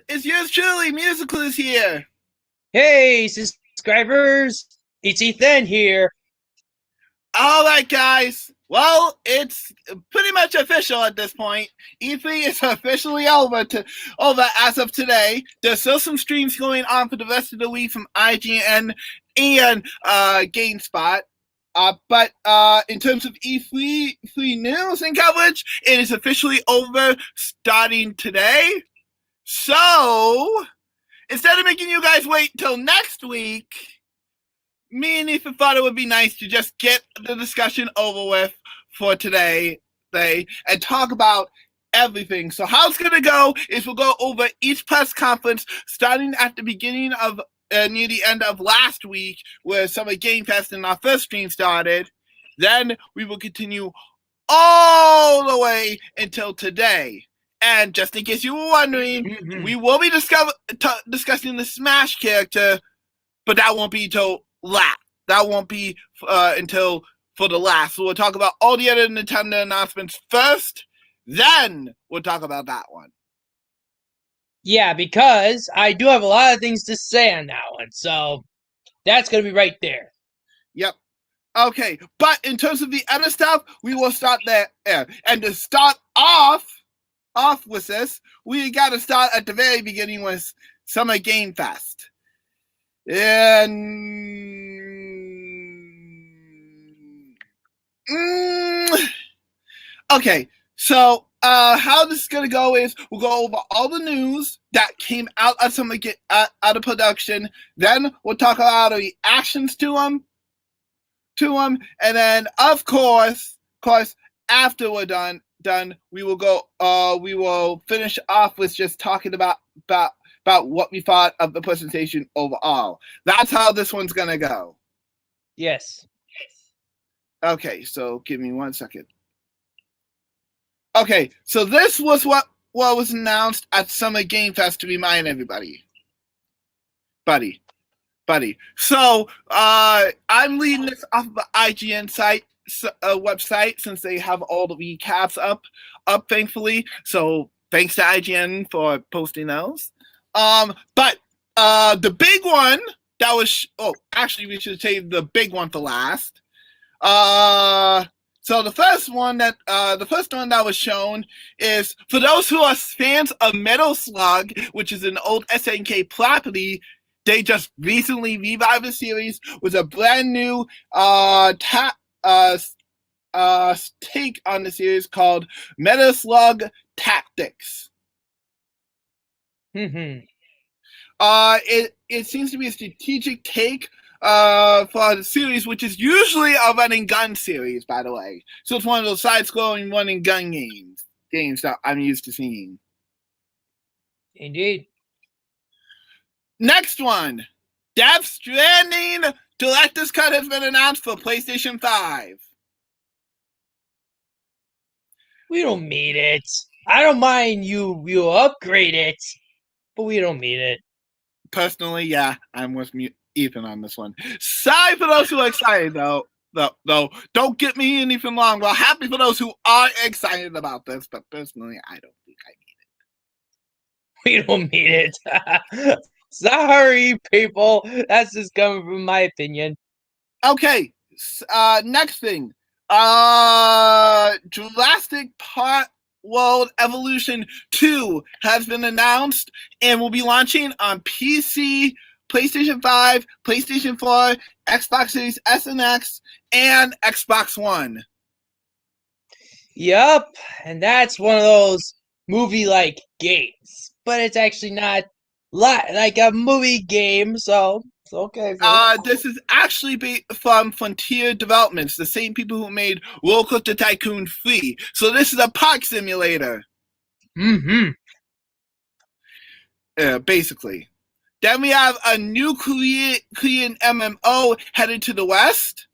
It's yours truly, Musical is here. Hey, subscribers! It's Ethan here. All right, guys. Well, it's pretty much official at this point. E3 is officially over as of today. There's still some streams going on for the rest of the week from IGN and GameSpot. But in terms of E3 news and coverage, it is officially over starting today. So, instead of making you guys wait till next week, me and Ethan thought it would be nice to just get the discussion over with for today and talk about everything. So how it's going to go is we'll go over each press conference starting at the beginning of near the end of last week where Summer Game Fest and our first stream started. Then we will continue all the way until today. And just in case you were wondering, we will be discussing the Smash character, but that won't be until last. That won't be until for the last. So we'll talk about all the other Nintendo announcements first, then we'll talk about that one. Yeah, because I do have a lot of things to say on that one, so that's going to be right there. Yep. Okay, but in terms of the other stuff, we will start there. And to start off with this, we got to start at the very beginning with Summer Game Fest. Okay, so how this is gonna go is we'll go over all the news that came out of out of production. Then we'll talk about our reactions to them, and then of course, after we're done, we will finish off with just talking about what we thought of the presentation overall. That's how this one's gonna go. Yes. Okay, so give me 1 second. Okay, so this was what was announced at Summer Game Fest to remind everybody. Buddy. So I'm leading this off of the IGN website since they have all the recaps up thankfully. So thanks to IGN for posting those. But the big one that was actually we should save the big one for last. So the first one that was shown is for those who are fans of Metal Slug, which is an old SNK property. They just recently revived the series with a brand new take on the series called Metal Slug Tactics. It seems to be a strategic take for the series, which is usually a run and gun series, by the way. So it's one of those side-scrolling run and gun games that I'm used to seeing. Indeed. Next one, Death Stranding Director's Cut has been announced for PlayStation 5. We don't need it. I don't mind you upgrade it, but we don't need it. Personally, yeah, I'm with Ethan on this one. Sorry for those who are excited, though. Don't get me anything wrong. Well, happy for those who are excited about this, but personally, I don't think I need it. We don't need it. Sorry, people. That's just coming from my opinion. Okay, next thing. Jurassic Park World Evolution 2 has been announced and will be launching on PC, PlayStation 5, PlayStation 4, Xbox Series S and X, and Xbox One. Yup, and that's one of those movie-like games, but it's actually not like a movie game, so it's okay. This is actually from Frontier Developments, the same people who made Roller Coaster Tycoon 3. So this is a park simulator. Basically. Then we have a new Korean MMO headed to the west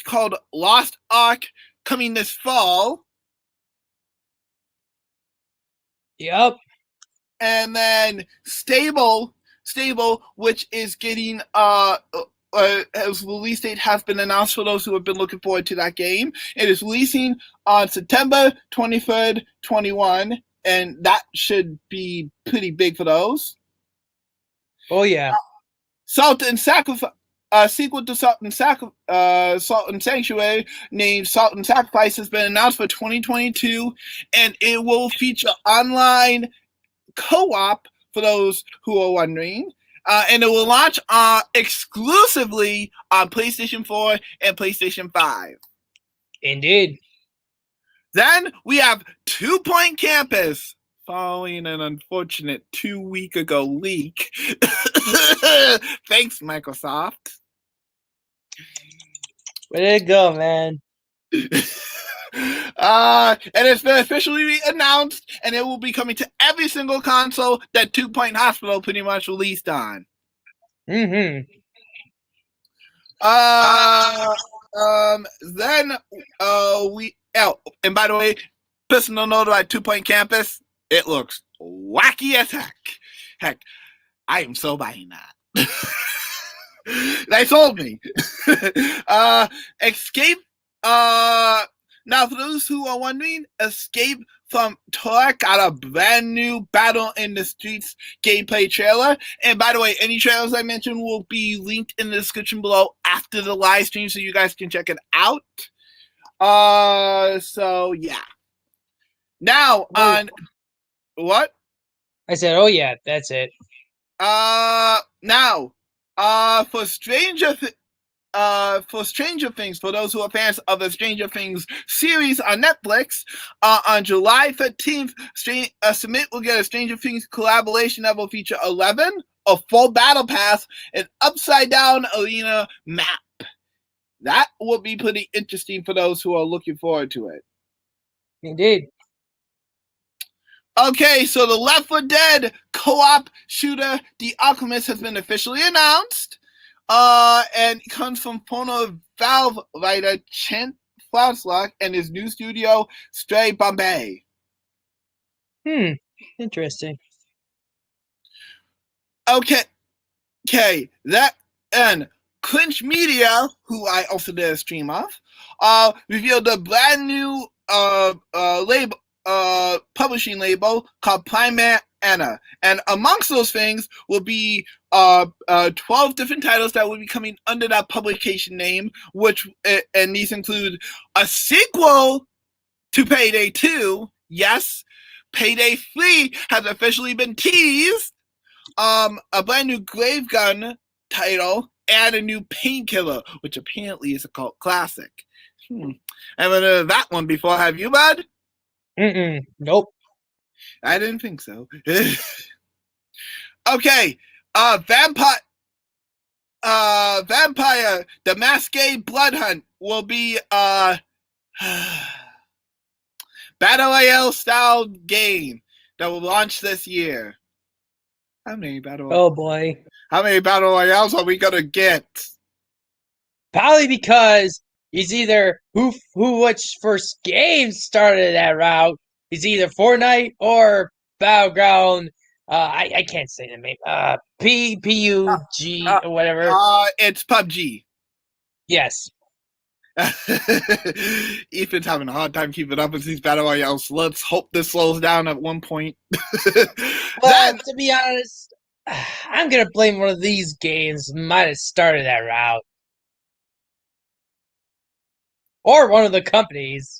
called Lost Ark coming this fall. Yep. And then Stable, which is getting its release date has been announced for those who have been looking forward to that game. It is releasing on September 23rd, 21 and that should be pretty big for those. Oh yeah. Salt and Sacrifice. Sequel to Salt and Sanctuary named Salt and Sacrifice has been announced for 2022, and it will feature online co-op for those who are wondering. And it will launch exclusively on PlayStation 4 and PlayStation 5. Indeed. Then we have 2 Point Campus, following an unfortunate 2-week ago leak. Thanks, Microsoft. Where did it go, man? And it's been officially announced, and it will be coming to every single console that 2 Point Hospital pretty much released on. Mm-hmm. Then and by the way, personal note about 2 Point Campus, it looks wacky as heck. Heck, I am so buying that. They sold me. Escape. Now, for those who are wondering, Escape from Tarkov got a brand new Battle in the Streets gameplay trailer. And by the way, any trailers I mentioned will be linked in the description below after the live stream, so you guys can check it out. So yeah. Now on what? I said, oh yeah, that's it. Now, for Stranger Things, for those who are fans of the Stranger Things series on Netflix, on July 15th, Submit will get a Stranger Things collaboration that will feature 11, a full battle pass, an upside-down arena map. That will be pretty interesting for those who are looking forward to it. Indeed. Okay, so the Left 4 Dead co-op shooter, The Alchemist, has been officially announced. And it comes from former Valve writer Chen Flauslock and his new studio, Stray Bombay. Interesting. Okay, that and Clinch Media, who I also did a stream of, revealed a brand new label, publishing label called Primary Anna, and amongst those things will be 12 different titles that will be coming under that publication name, and these include a sequel to Payday 2. Yes, Payday 3 has officially been teased. A brand new Grave Gun title and a new Painkiller, which apparently is a cult classic. I haven't heard of that one before. Have you, bud? Nope. I didn't think so. Okay, Vampire, the Masquerade Blood Hunt will be Battle Royale style game that will launch this year. How many Battle Royales are we gonna get? Probably because it's either which first game started that route. It's either Fortnite or Battleground. I can't say the name. PUBG or whatever. It's PUBG. Yes. Ethan's having a hard time keeping up with these Battle Royales. Let's hope this slows down at one point. Well, to be honest, I'm gonna blame one of these games might have started that route. Or one of the companies.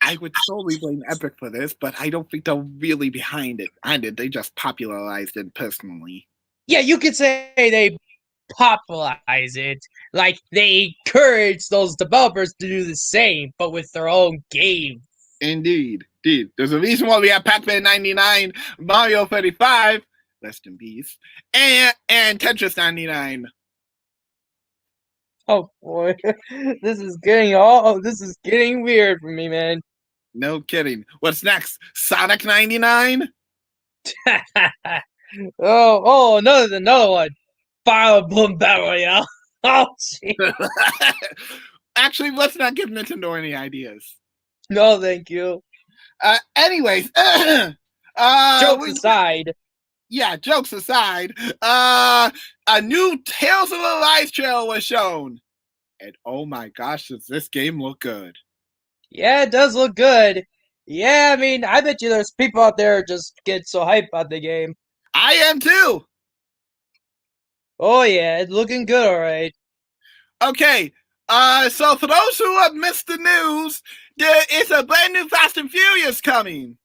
I would solely blame Epic for this, but I don't think they're really behind it. They just popularized it personally. Yeah, you could say they popularize it. Like, they encourage those developers to do the same, but with their own game. Indeed. There's a reason why we have Pac-Man 99, Mario 35, rest in peace, and Tetris 99. Oh boy, this is getting weird for me, man. No kidding. What's next? Sonic 99? another one. Fire Emblem Battle Royale. Oh, jeez. Actually, let's not give Nintendo any ideas. No, thank you. Anyways, jokes aside. Yeah, jokes aside, a new Tales of Arise trailer was shown. And oh my gosh, does this game look good. Yeah, it does look good. Yeah, I mean, I bet you there's people out there just get so hyped about the game. I am too. Oh yeah, it's looking good, all right. Okay, so for those who have missed the news, there is a brand new Fast and Furious coming.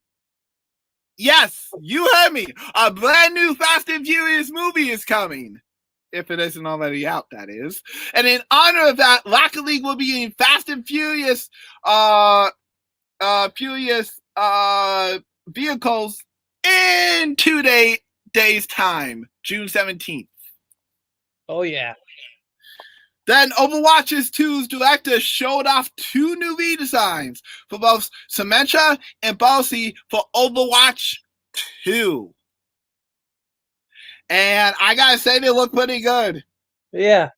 Yes, you heard me. A brand new Fast and Furious movie is coming. If it isn't already out, that is. And in honor of that, Rocket League will be in Fast and Furious Furious vehicles in 2 days time, June 17th. Oh yeah. Then Overwatch 2's director showed off 2 new redesigns for both Symmetra and Balsi for Overwatch 2. And I gotta say, they look pretty good. Yeah.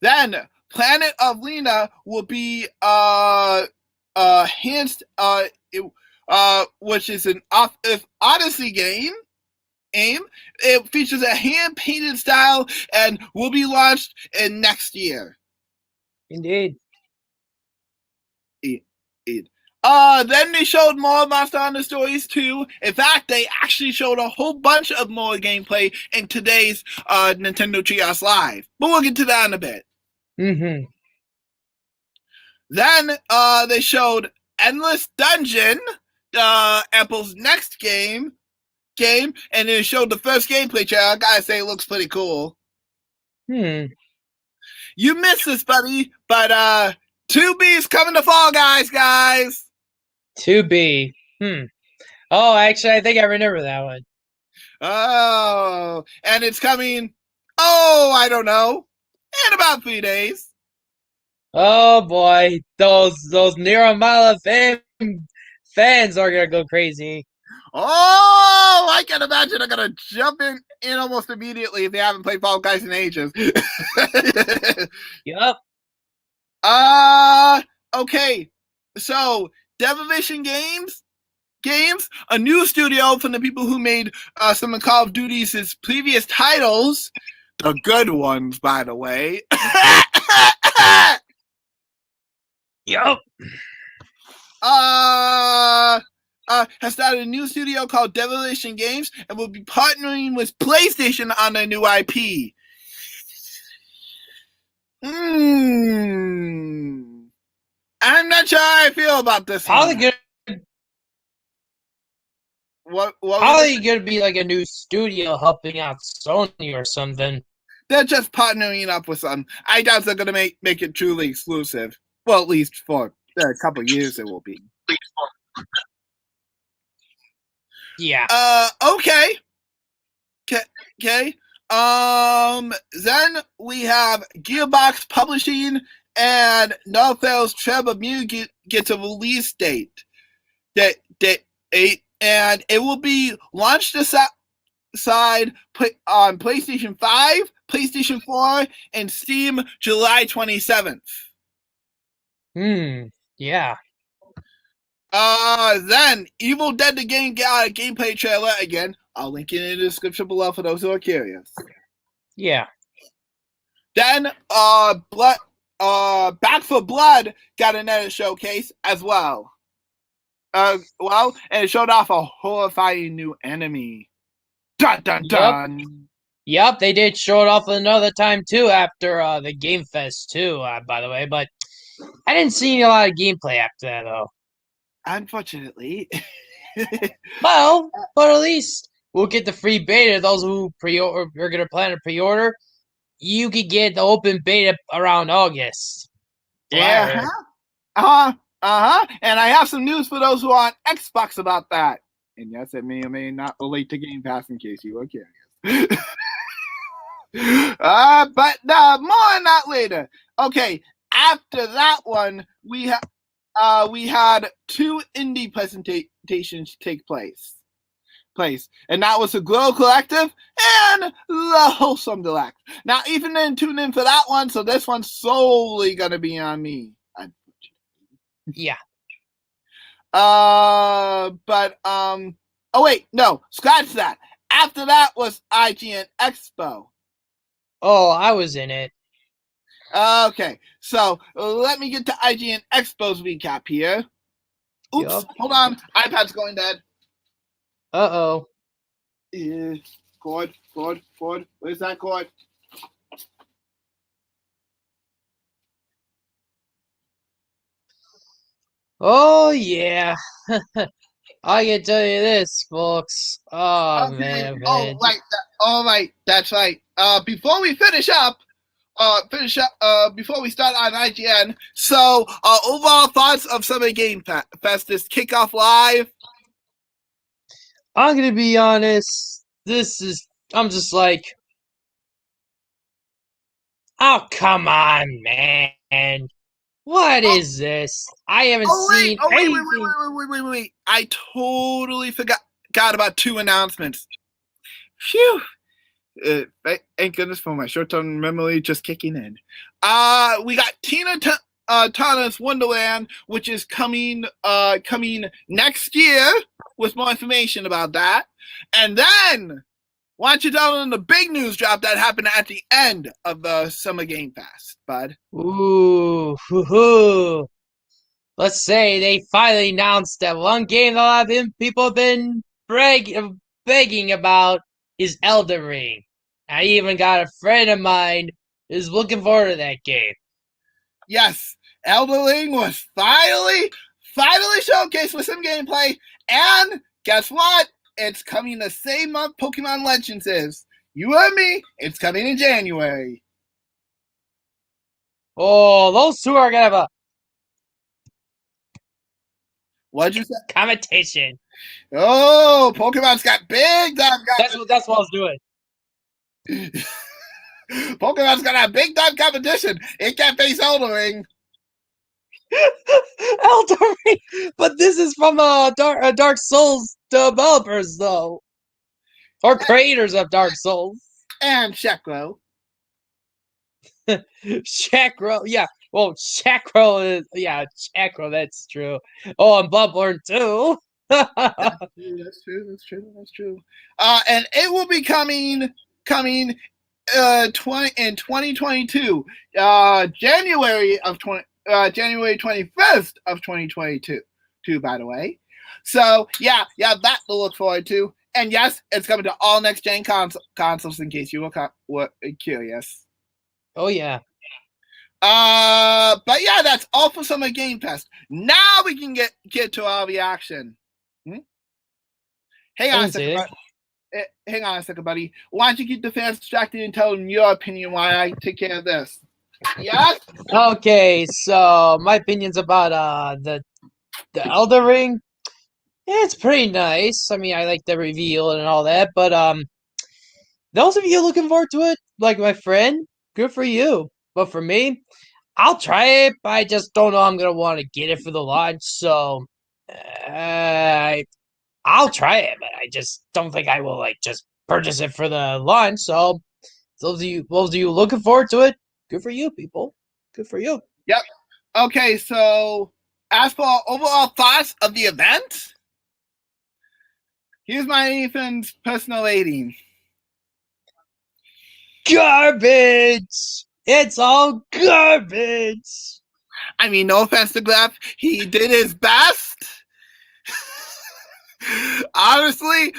Then Planet of Lena will be enhanced, which is an Odyssey game. It features a hand-painted style and will be launched in next year. Indeed. Then they showed more Monster Hunter Stories 2. In fact, they actually showed a whole bunch of more gameplay in today's Nintendo Treehouse Live. But we'll get to that in a bit. Mm-hmm. Then they showed Endless Dungeon, Apple's next game, and it showed the first gameplay trailer. I gotta say, it looks pretty cool. Hmm. You missed this, buddy, but 2B's coming to Fall guys. 2B. Oh, actually, I think I remember that one. Oh, and it's coming, I don't know, in about 3 days. Oh boy, those Nero Mala fans are gonna go crazy. Oh, I can imagine they're gonna jump in almost immediately if they haven't played Fall Guys in ages. Yup. Okay. So Deviation Games, a new studio from the people who made some of Call of Duty's previous titles, the good ones, by the way. Yup. Has started a new studio called Deviation Games and will be partnering with PlayStation on their new IP. I'm not sure how I feel about this Probably one. good. What Probably gonna be like a new studio helping out Sony or something. They're just partnering up with some. I doubt they're gonna make it truly exclusive. Well, at least for a couple years it will be. Yeah. Okay. Then we have Gearbox Publishing and No Fails Trevor Mew gets a release date. And it will be launched side on PlayStation 5, PlayStation 4, and Steam July 27th. Yeah. Then Evil Dead the Game got a gameplay trailer again. I'll link it in the description below for those who are curious. Yeah. Then Back for Blood got another showcase as well. And it showed off a horrifying new enemy. Dun dun dun. Yep, they did show it off another time too after the Game Fest too, by the way, but I didn't see a lot of gameplay after that though. Unfortunately. Well, but at least we'll get the free beta. Those who are gonna plan to pre-order, you could get the open beta around August. Yeah. And I have some news for those who are on Xbox about that. And yes, it may or may not relate to Game Pass in case you were curious. But more on that later. Okay, after that one, we had 2 indie presentations take place. And that was the Glow Collective and the Wholesome Deluxe. Now, even didn't tune in for that one, so this one's solely gonna be on me. Yeah. Oh wait, no, scratch that. After that was IGN Expo. Oh, I was in it. Okay, so let me get to IGN Expo's recap here. Oops, Yup. hold on. iPad's going dead. Uh-oh. Cord. Where's that cord? Oh, yeah. I can tell you this, folks. Oh, Okay. man. Oh, right. All right. That's right. Before we finish up, before we start on IGN, so overall thoughts of Summer Game Fest, this kickoff live. I'm going to be honest. I'm just like, oh, come on, man. What is this? I haven't seen anything. Wait. I totally forgot about two announcements. Phew. Thank goodness for my short-term memory just kicking in. We got Tina Turner's Wonderland, which is coming next year, with more information about that. And then, why don't you tell them the big news drop that happened at the end of the Summer Game Fest, bud? Ooh, hoo-hoo. Let's say they finally announced that one game that a lot of people have been begging about is Elden Ring. I even got a friend of mine who's looking forward to that game. Yes, Elden Ring was finally showcased with some gameplay, and guess what? It's coming the same month Pokemon Legends is. You and me, it's coming in January. Oh, those two are gonna have a What'd you say? competition. Oh, Pokemon's got big time. That's what I was doing. Pokemon's got a big time competition. It can't face Elden Ring. Elden Ring, but this is from Dark Souls developers though, or creators of Dark Souls. And Sekiro. Chakra, yeah. Well, Chakra is Chakra. That's true. Oh, and Bloodborne too. That's true. And it will be coming in 2022, January 25th of 2022, by the way. So yeah, that to look forward to. And yes, it's coming to all next gen consoles, in case you were curious. Oh yeah. But yeah, that's all for Summer Game Fest. Now we can get to our reaction. Hang on a second, buddy. Why don't you keep the fans distracted and tell them your opinion while I take care of this? Yes? Okay, so my opinions about the Elden Ring. It's pretty nice. I mean, I like the reveal and all that, but those of you looking forward to it, like my friend, good for you. But for me, I'll try it, but I just don't know I'm gonna want to get it for the launch. So I'll try it, but I just don't think I will like just purchase it for the launch. So those of you looking forward to it, good for you, people. Good for you. Yep. Okay, so as for overall thoughts of the event, here's my Ethan's personal rating. Garbage! It's all garbage! I mean, no offense to Glef, he did his best. honestly,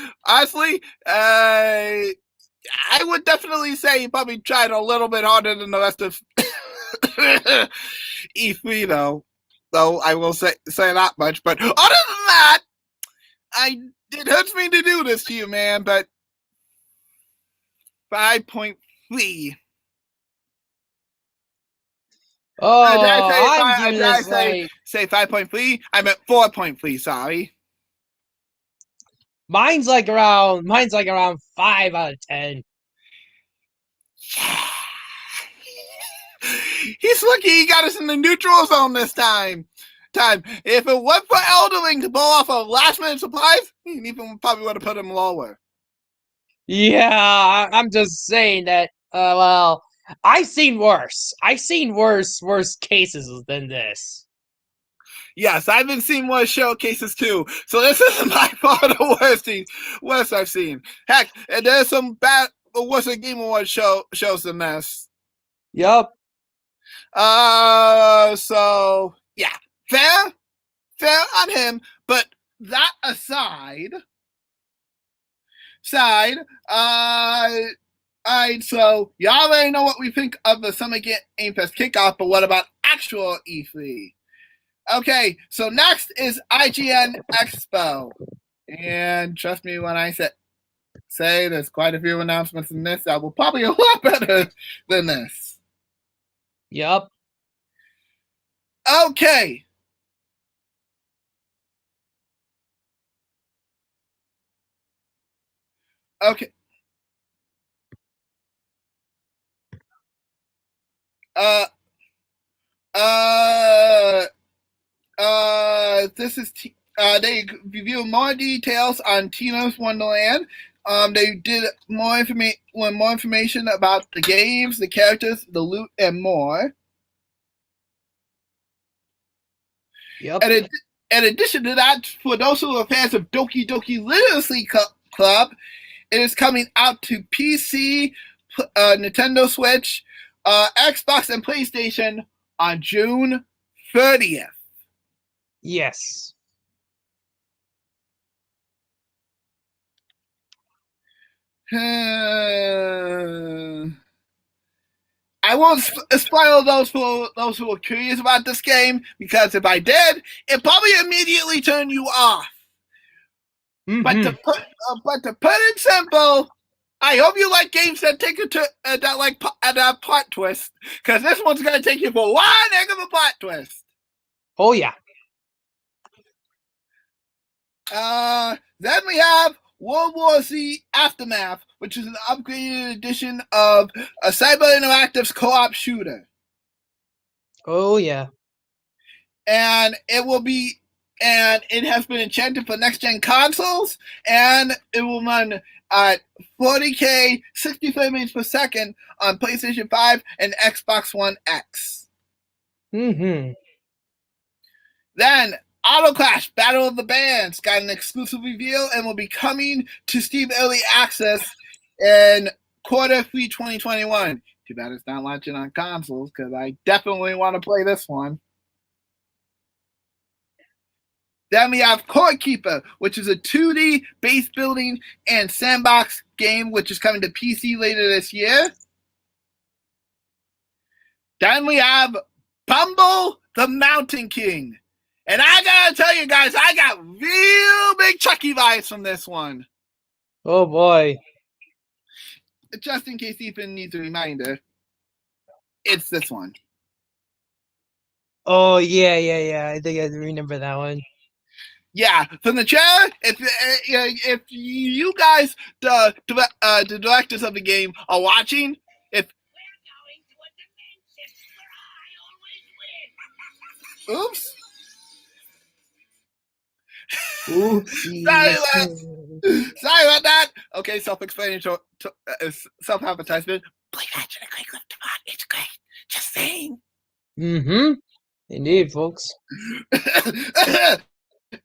I would definitely say he probably tried a little bit harder than the rest of E3, though. Though I will say that much. But other than that, it hurts me to do this to you, man. But 5.3. Oh, I'm giving this like... say 5.3. I meant 4.3. Sorry. Mine's like around 5 out of 10. He's lucky he got us in the neutral zone this time. If it wasn't for Elden Ring to pull off a last minute surprise, he even probably would have put him lower. Yeah, I'm just saying that. Well, I've seen worse. I've seen worse cases than this. Yes, I've been seeing worse showcases too. So this isn't by far the worst I've seen. Heck, there's some worse Game Awards shows than this. Yup. So yeah, fair on him. But that aside, alright, so you already know what we think of the Summer Game Fest kickoff, but what about actual E3? Okay, so next is IGN Expo. And trust me when I say there's quite a few announcements in this that will probably a lot better than this. Yup. Okay. Okay. This is they reveal more details on Tina's Wonderland. They did more information about the games, the characters, the loot, and more. Yep. And in addition to that, for those who are fans of Doki Doki Literacy Club, it is coming out to PC, Nintendo Switch, Xbox, and PlayStation on June 30th. Yes. I won't spoil those who are curious about this game, because if I did, it probably immediately turn you off. Mm-hmm. But to put it simple, I hope you like games that take that plot twist, because this one's gonna take you for one heck of a plot twist. Oh yeah. Then we have World War Z Aftermath, which is an upgraded edition of a Cyber Interactive's co-op shooter. Oh yeah. And it has been enchanted for next-gen consoles, and it will run at 40K, 60 frames per second on PlayStation 5 and Xbox One X. Mm-hmm. Then, Auto Clash Battle of the Bands got an exclusive reveal and will be coming to Steam Early Access in Q3 2021. Too bad it's not launching on consoles, because I definitely want to play this one. Then we have Core Keeper, which is a 2D base building and sandbox game, which is coming to PC later this year. Then we have Bumble the Mountain King. And I gotta tell you guys, I got real big Chucky vibes from this one. Oh boy. Just in case Ethan needs a reminder, it's this one. Oh yeah. I think I remember that one. Yeah, from the trailer, if you guys, the directors of the game, are watching, if oops. Oopsie. Sorry about that. Okay, self-explanatory, self-advertisement. Play Ratchet and Clank Rift Apart. It's great. Just saying. Mm-hmm. Indeed, folks.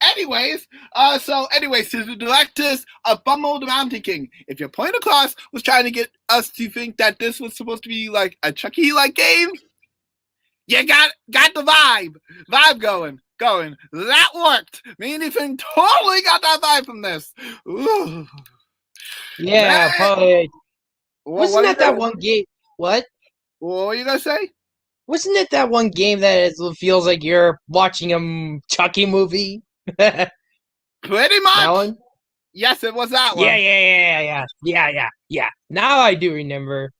Anyways, to the directors of Bumble the Mountain King, if your point across was trying to get us to think that this was supposed to be like a Chucky-like game, you got the vibe going. That worked. Me and Ethan totally got that vibe from this. Ooh. Yeah, probably. Wasn't that one game? What? What were you gonna say? Wasn't it that one game that feels like you're watching a Chucky movie? Pretty much. That one? Yes, it was that one. Yeah. Now I do remember.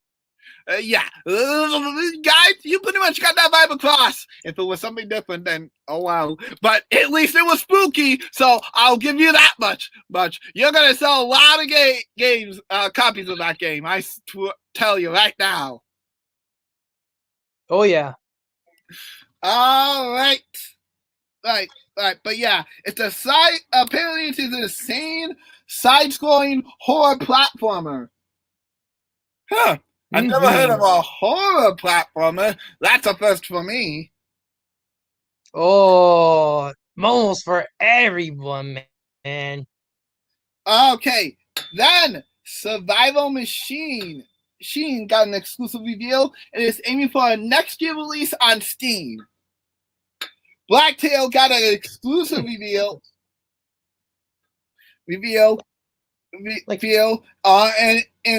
Yeah. Guys, you pretty much got that vibe across. If it was something different, then oh wow. But at least it was spooky, so I'll give you that much. But you're gonna sell a lot of games, copies of that game. I tell you right now. Oh yeah. All right. Right. But yeah, it's apparently it's an insane side-scrolling horror platformer. Huh. I've never heard of a horror platformer. That's a first for me. Oh, almost for everyone, man. Okay, then Survival Machine got an exclusive reveal and is aiming for a next year release on Steam. Blacktail got an exclusive reveal reveal, and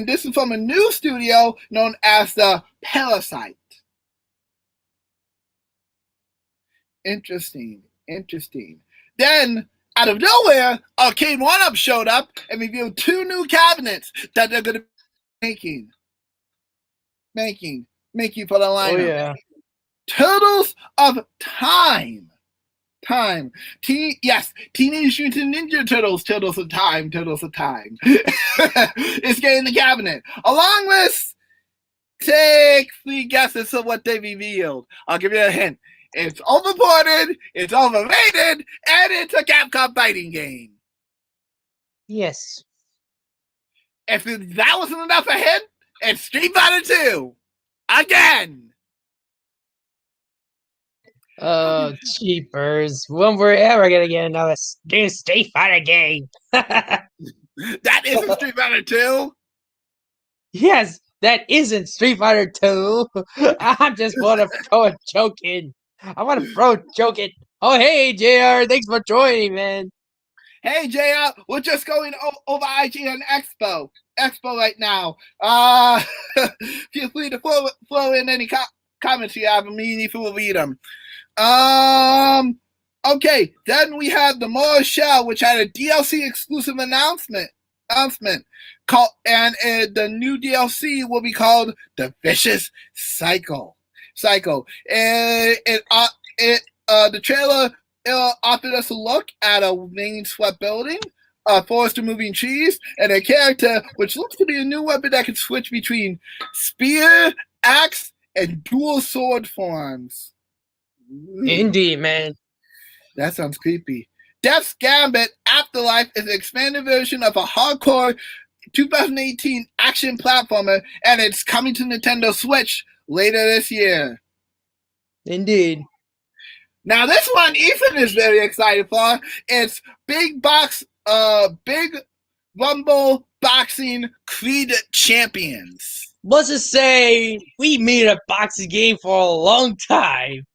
this is from a new studio known as the Parasite. Interesting. Then, out of nowhere, Arcade One-Up showed up and revealed 2 new cabinets that they're going to be making for the lineup. Oh yeah. Turtles of Time. Teenage Mutant Ninja Turtles, Turtles of Time. It's getting the cabinet. Along with, take 3 guesses of what they revealed. I'll give you a hint. It's overboarded, it's overrated, and it's a Capcom fighting game. Yes. If that wasn't enough a hint, it's Street Fighter 2. Again. Oh, cheapers. When we're ever going to get another new Street Fighter game. That isn't Street Fighter 2. Yes, that isn't Street Fighter 2. I'm just want to throw a joke in. I want to throw a joke in. Oh, hey, JR. Thanks for joining, man. Hey, JR. We're just going over IGN Expo right now. Feel free to flow in any comments you have, and me and Ethan will read them. Okay, then we have the Mortal Shell, which had a DLC exclusive announcement called, and the new DLC will be called The Vicious Cycle. The trailer offered us a look at a rain swept building, a forest of moving trees, and a character which looks to be a new weapon that can switch between spear, axe, and dual sword forms. Indeed, man. That sounds creepy. Death's Gambit Afterlife is an expanded version of a hardcore 2018 action platformer, and it's coming to Nintendo Switch later this year. Indeed. Now, this one Ethan is very excited for. It's Big Rumble Boxing Creed Champions. Let's just say we made a boxing game for a long time.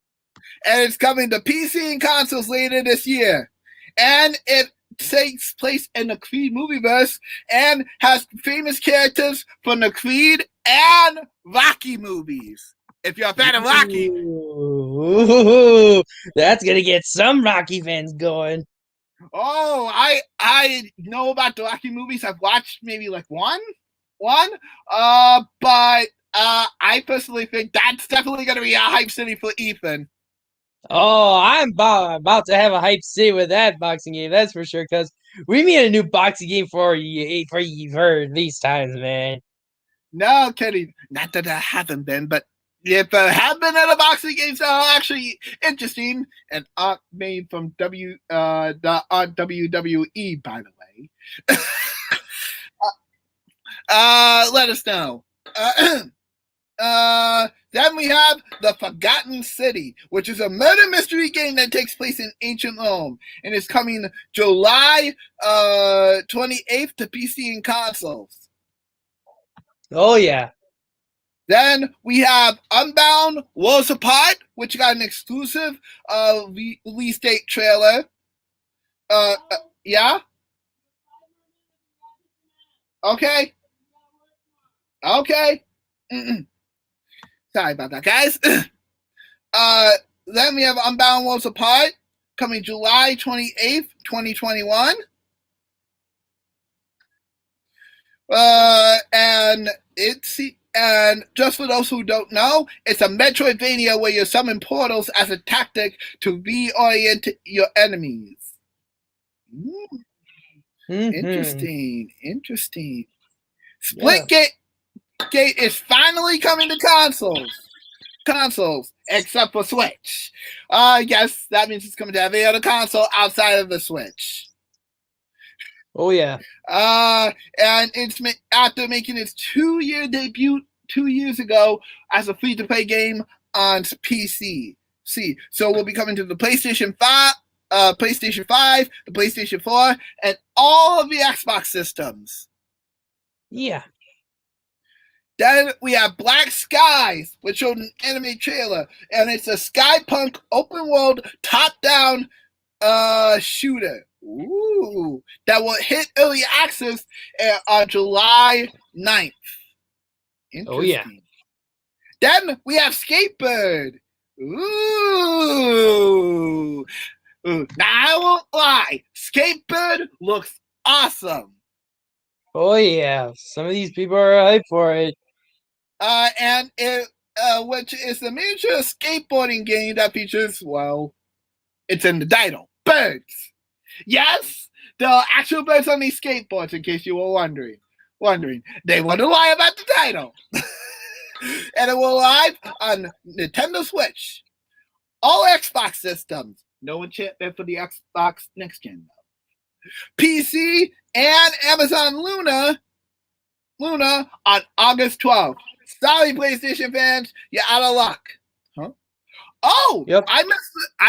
And it's coming to PC and consoles later this year. And it takes place in the Creed movieverse and has famous characters from the Creed and Rocky movies. If you're a fan of Rocky. Ooh, that's going to get some Rocky fans going. Oh, I know about the Rocky movies. I've watched maybe like one. But I personally think that's definitely going to be a hype city for Ethan. Oh, I'm about to have a hype city with that boxing game, that's for sure, because we made a new boxing game for these times, man. No kidding. Not that I haven't been, but if I have been at a boxing game, so actually interesting and made from WWE, by the way. Let us know. Then we have The Forgotten City, which is a murder mystery game that takes place in ancient Rome and is coming July 28th to PC and consoles. Oh, yeah. Then we have Unbound Worlds Apart, which got an exclusive release date trailer. Yeah? Okay. Mm-mm. Sorry about that, guys. Then we have Unbound Worlds Apart, coming July 28th, 2021. And just for those who don't know, it's a Metroidvania where you summon portals as a tactic to reorient your enemies. Interesting. Splitgate is finally coming to consoles, except for Switch. Yes, that means it's coming to every other console outside of the Switch. Oh, yeah. And it's after making its 2-year debut 2 years ago as a free-to-play game on PC. So we'll be coming to the PlayStation 5, the PlayStation 4, and all of the Xbox systems. Yeah. Then we have Black Skies, which showed an anime trailer, and it's a Skypunk open world top-down shooter Ooh, that will hit early access on July 9th. Interesting. Oh, yeah. Then we have Skatebird. Ooh. Now, I won't lie. Skatebird looks awesome. Oh, yeah. Some of these people are hyped for it. And it, which is a miniature skateboarding game that features, well, it's in the title, birds. Yes, there are actual birds on these skateboards, in case you were wondering. They wouldn't lie about the title. And it will live on Nintendo Switch, all Xbox systems. No enchantment for the Xbox Next Gen, though. PC and Amazon Luna on August 12th. Sorry, PlayStation fans, you're out of luck. Huh? Oh, Yep. I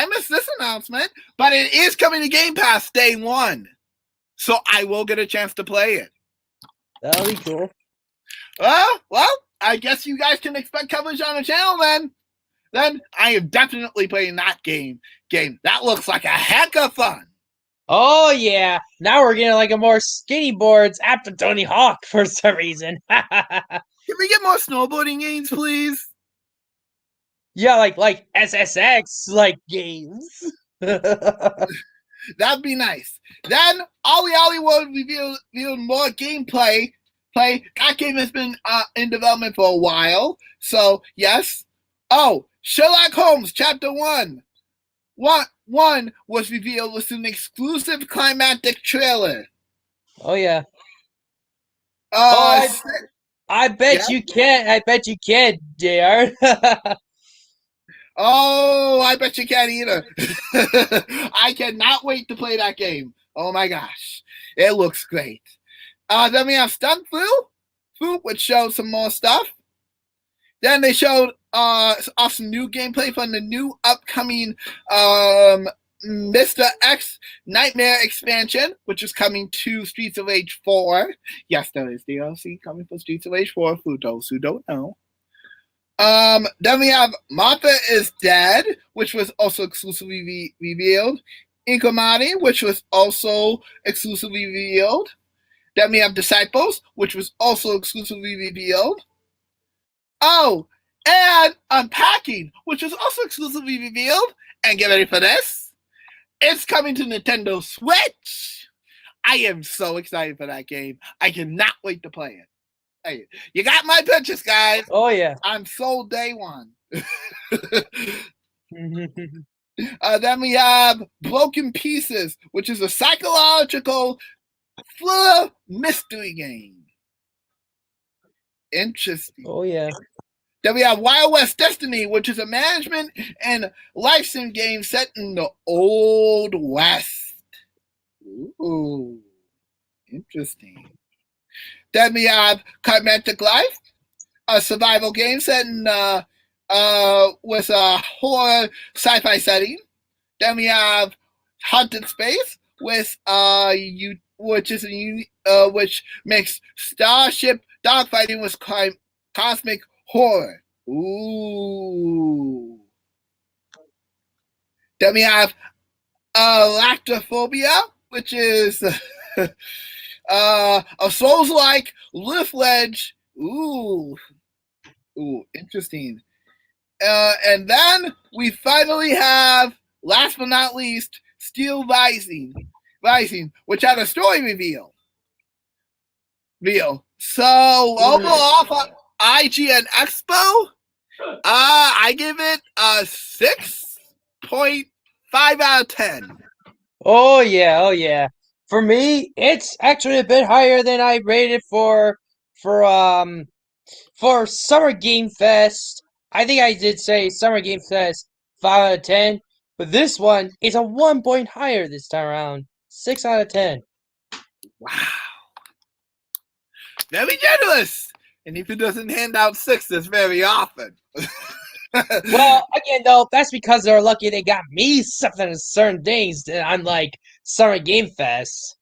missed this announcement, but it is coming to Game Pass day one, so I will get a chance to play it. That'll be cool. Well, I guess you guys can expect coverage on the channel then. Then I am definitely playing that game. That looks like a heck of fun. Oh, yeah. Now we're getting like a more skinny boards after Tony Hawk for some reason. Can we get more snowboarding games, please? Yeah, like SSX like games. That'd be nice. Then Ollie World revealed more gameplay. That game has been in development for a while. So yes. Oh, Sherlock Holmes Chapter 1. One was revealed with an exclusive climactic trailer. Oh, yeah. Uh, I bet you can. I bet you can, JR. Oh, I bet you can't either. I cannot wait to play that game. Oh my gosh. It looks great. Then we have Stunt Flu, which showed some more stuff. Then they showed off some new gameplay from the new upcoming Mr. X Nightmare expansion, which is coming to Streets of Rage 4. Yes, there is DLC coming for Streets of Rage 4 for those who don't know. Then we have Martha is Dead, which was also exclusively revealed. Inkomati, which was also exclusively revealed. Then we have Disciples, which was also exclusively revealed. Oh, and Unpacking, which was also exclusively revealed. And get ready for this. It's coming to Nintendo Switch. I am so excited for that game. I cannot wait to play it. Hey, you got my purchase, guys. Oh, yeah. I'm sold day one. Then we have Broken Pieces, which is a psychological thriller mystery game. Interesting. Oh, yeah. Then we have Wild West Destiny, which is a management and life sim game set in the Old West. Ooh, interesting. Then we have Cosmetic Life, a survival game set in with a horror sci-fi setting. Then we have Haunted Space with which makes starship dogfighting with cosmic horror. Ooh. Then we have Lactophobia, which is a Souls-like lift ledge. Ooh, interesting. And then we finally have, last but not least, Steel Rising, which had a story reveal. So overall, for IGN Expo, I give it a 6.5 out of 10. Oh, yeah. Oh, yeah. For me, it's actually a bit higher than I rated for Summer Game Fest. I think I did say Summer Game Fest 5 out of 10, but this one is a 1 point higher this time around. 6 out of 10. Wow. Very generous. And if he doesn't hand out sixes very often. Well, again, though, that's because they're lucky they got me something in certain things that I'm like Summer Game Fest.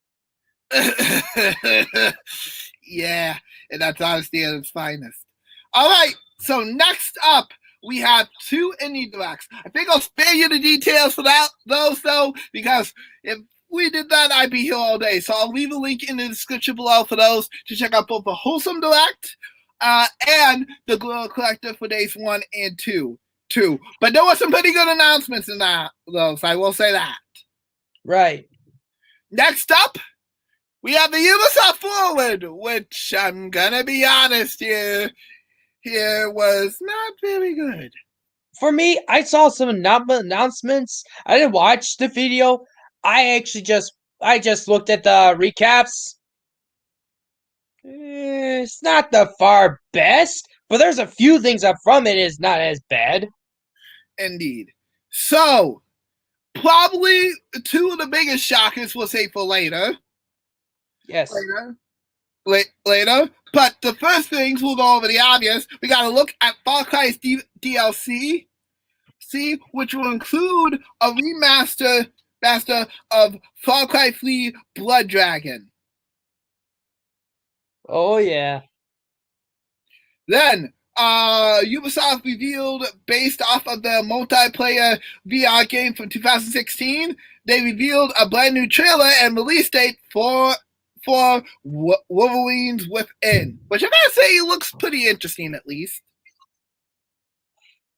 Yeah, and that's honesty at its finest. All right, so next up, we have 2 indie directs. I think I'll spare you the details for those, though, because if we did that, I'd be here all day. So I'll leave a link in the description below for those to check out both the Wholesome Direct and the Gorilla Collector for days 1 and 2. But there were some pretty good announcements in that, though, so I will say that. Right. Next up, we have the Ubisoft Forward, which I'm gonna be honest here was not very good. For me, I saw some announcements. I didn't watch the video. I just looked at the recaps. It's not the far best, but there's a few things up from it is not as bad. Indeed. So, probably 2 of the biggest shockers we'll say for later. Yes. Later. But the first things we'll go over the obvious. We got to look at Far Cry's DLC, which will include a remaster of Far Cry 3 Blood Dragon. Oh yeah. Then Ubisoft revealed, based off of the multiplayer VR game from 2016, they revealed a brand new trailer and release date for Wolverines Within, which I gotta say looks pretty interesting at least.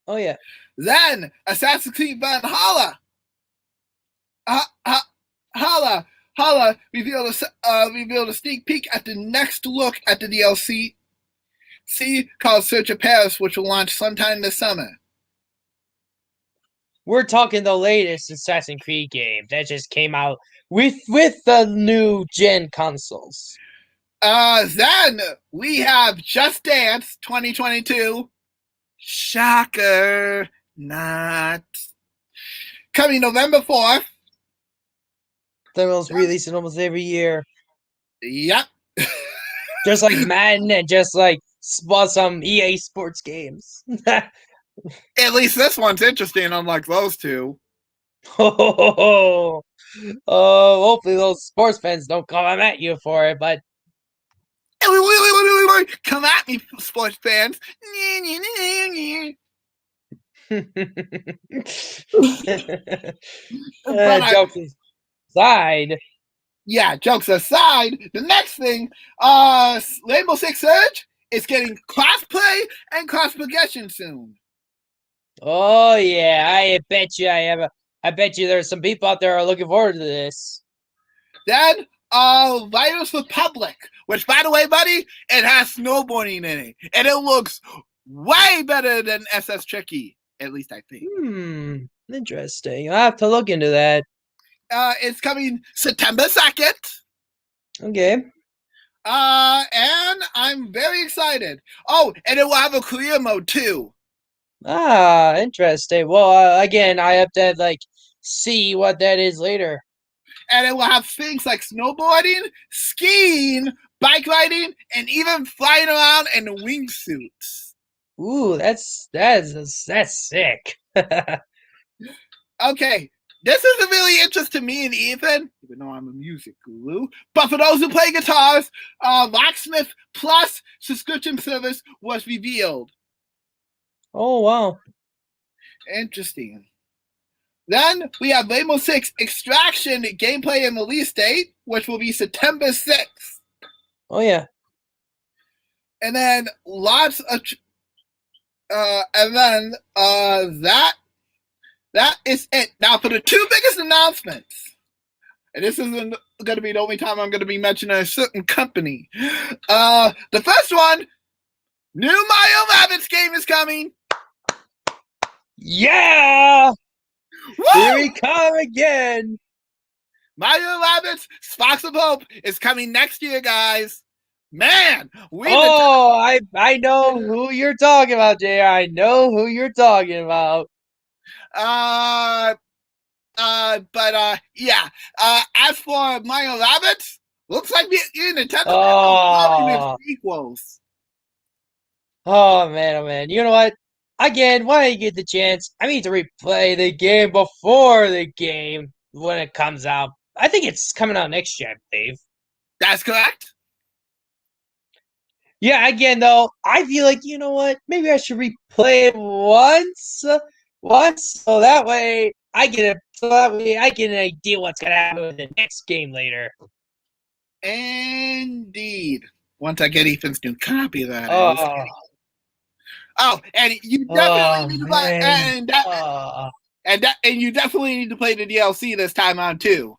Oh yeah. Then Assassin's Creed Valhalla. Holla revealed a sneak peek at the next look at the DLC called Search of Paris, which will launch sometime this summer. We're talking the latest Assassin's Creed game that just came out with the new gen consoles. Then we have Just Dance 2022. Shocker, not. Coming November 4th. They're releasing almost every year. Yep. Just like Madden and just like some EA Sports games. At least this one's interesting, unlike those two. Oh, hopefully those sports fans don't come at you for it, but come at me, sports fans. Jokes aside. Yeah, jokes aside, the next thing, Rainbow Six Siege is getting crossplay and cross progression soon. Oh yeah, I bet you there's some people out there who are looking forward to this. Then Virus Republic, which by the way, buddy, it has snowboarding in it. And it looks way better than SS Tricky. At least I think. Interesting. I'll have to look into that. It's coming September 2nd. Okay. And I'm very excited. Oh, and it will have a career mode too. Interesting. Well, again, I have to see what that is later. And it will have things like snowboarding, skiing, bike riding, and even flying around in wingsuits. Ooh, that's sick. Okay, this is really interesting to me and Ethan, even though I'm a music guru. But for those who play guitars, Locksmith Plus subscription service was revealed. Oh, wow. Interesting. Then we have Rainbow Six Extraction gameplay and release date, which will be September 6th. Oh, yeah. And then lots of... that is it. Now for the 2 biggest announcements. And this isn't going to be the only time I'm going to be mentioning a certain company. The first one, new Mario Rabbids game is coming. Yeah! Woo! Here we come again. Mario Rabbids Sparks of Hope is coming next year, guys. Man, I know who you're talking about, JR. I know who you're talking about. Yeah. As for Mario Rabbids, looks like Nintendo Oh. equals. Oh man. You know what? Again, when I get the chance, I need to replay the game before the game when it comes out. I think it's coming out next year, Dave. That's correct. Yeah, again though, I feel like, you know what? Maybe I should replay it once, so that way I get an idea what's gonna happen with the next game later. Indeed. Once I get Ethan's new copy, that is. Oh, Oh, and you definitely need to play, man. and you definitely need to play the DLC this time on too.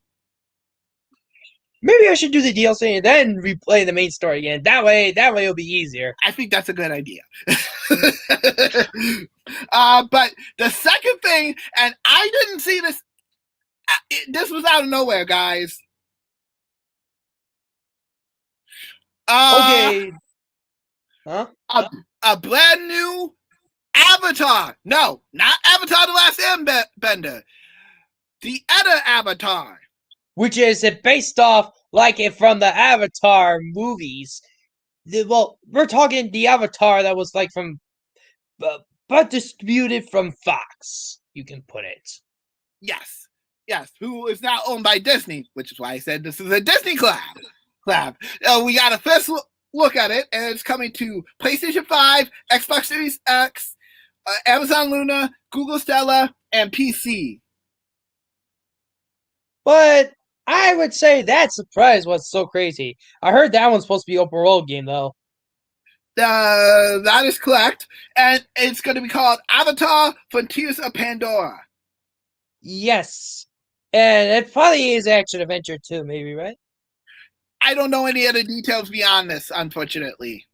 Maybe I should do the DLC and then replay the main story again. That way it'll be easier. I think that's a good idea. But the second thing, and I didn't see this. This was out of nowhere, guys. Okay. Huh? A brand new Avatar. No, not Avatar: The Last Airbender. The other Avatar. Which is based off like it from the Avatar movies. Well, we're talking the Avatar that was like from, but distributed from Fox. You can put it. Yes, who is now owned by Disney, which is why I said this is a Disney collab. We got a first look at it, and it's coming to PlayStation 5, Xbox Series X, Amazon Luna, Google Stella, and PC. But I would say that surprise was so crazy. I heard that one's supposed to be open world game though. That is correct, and it's going to be called Avatar: Frontiers of Pandora. Yes, and it probably is action adventure too, maybe, right? I don't know any other details beyond this, unfortunately.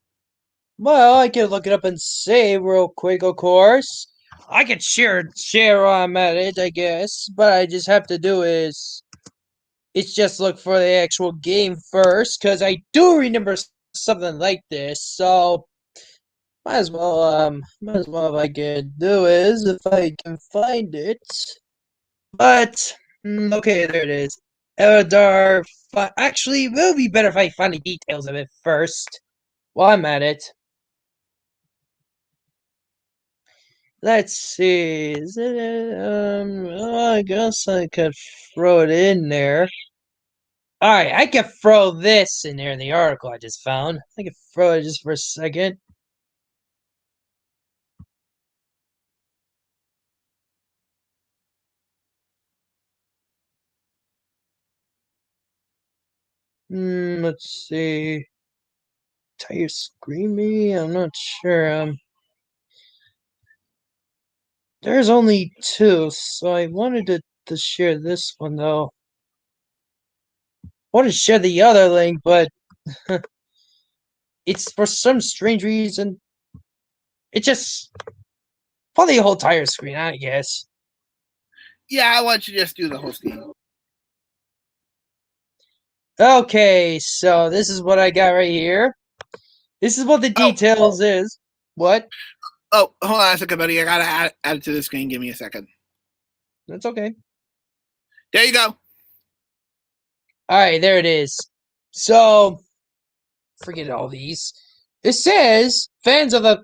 Well, I can look it up and say real quick, of course. I could share while I'm at it, I guess. But I just have to do is it's just look for the actual game first, because I do remember something like this. So might as well if I can do is if I can find it. But okay, there it is. Eldar. Actually, it will be better if I find the details of it first while I'm at it. Let's see. Is it? I guess I could throw it in there. All right, I can throw this in there in the article I just found. I can throw it just for a second. Let's see. Tire screaming? I'm not sure. There's only two, so I wanted to share this one though. I want to share the other link, but it's for some strange reason. It just probably a whole tire screen, I guess. Yeah, I want you to just do the whole screen. Okay, so this is what I got right here. This is what the details is. What? Oh, hold on a second, buddy. I gotta add it to the screen. Give me a second. That's okay. There you go. All right, there it is. So, forget all these. It says fans of the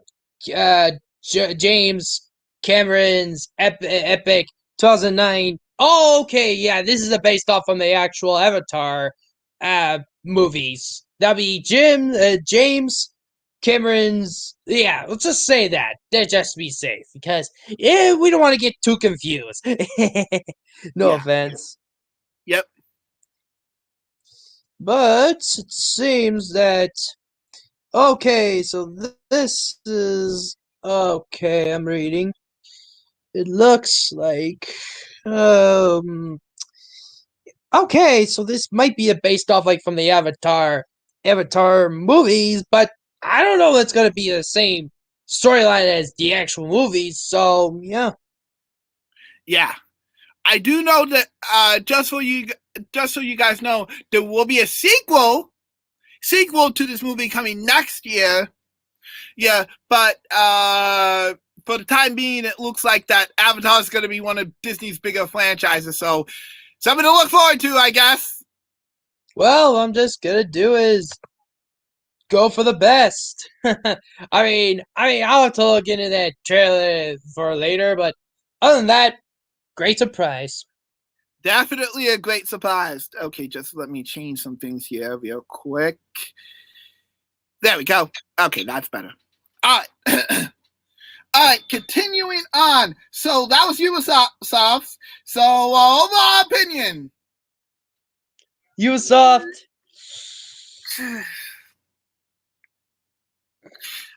James Cameron's epic 2009. Oh, okay, yeah, this is based off from the actual Avatar movies. That'd be James Cameron's. Yeah, let's just say that. Just to be safe, because we don't want to get too confused. No offense. Yep. But it seems that okay, so this is okay. I'm reading. It looks like okay, so this might be based off like from the Avatar movies, but I don't know if it's gonna be the same storyline as the actual movies. So yeah. Yeah. I do know that just so you guys know, there will be a sequel to this movie coming next year. Yeah, but for the time being, it looks like that Avatar is going to be one of Disney's bigger franchises. So something to look forward to, I guess. Well, I'm just gonna do is go for the best. I mean, I'll have to look into that trailer for later, but other than that, great surprise. Definitely a great surprise. Okay, just let me change some things here real quick. There we go. Okay, that's better. All right. All right, continuing on. So that was Ubisoft. So overall opinion. Ubisoft.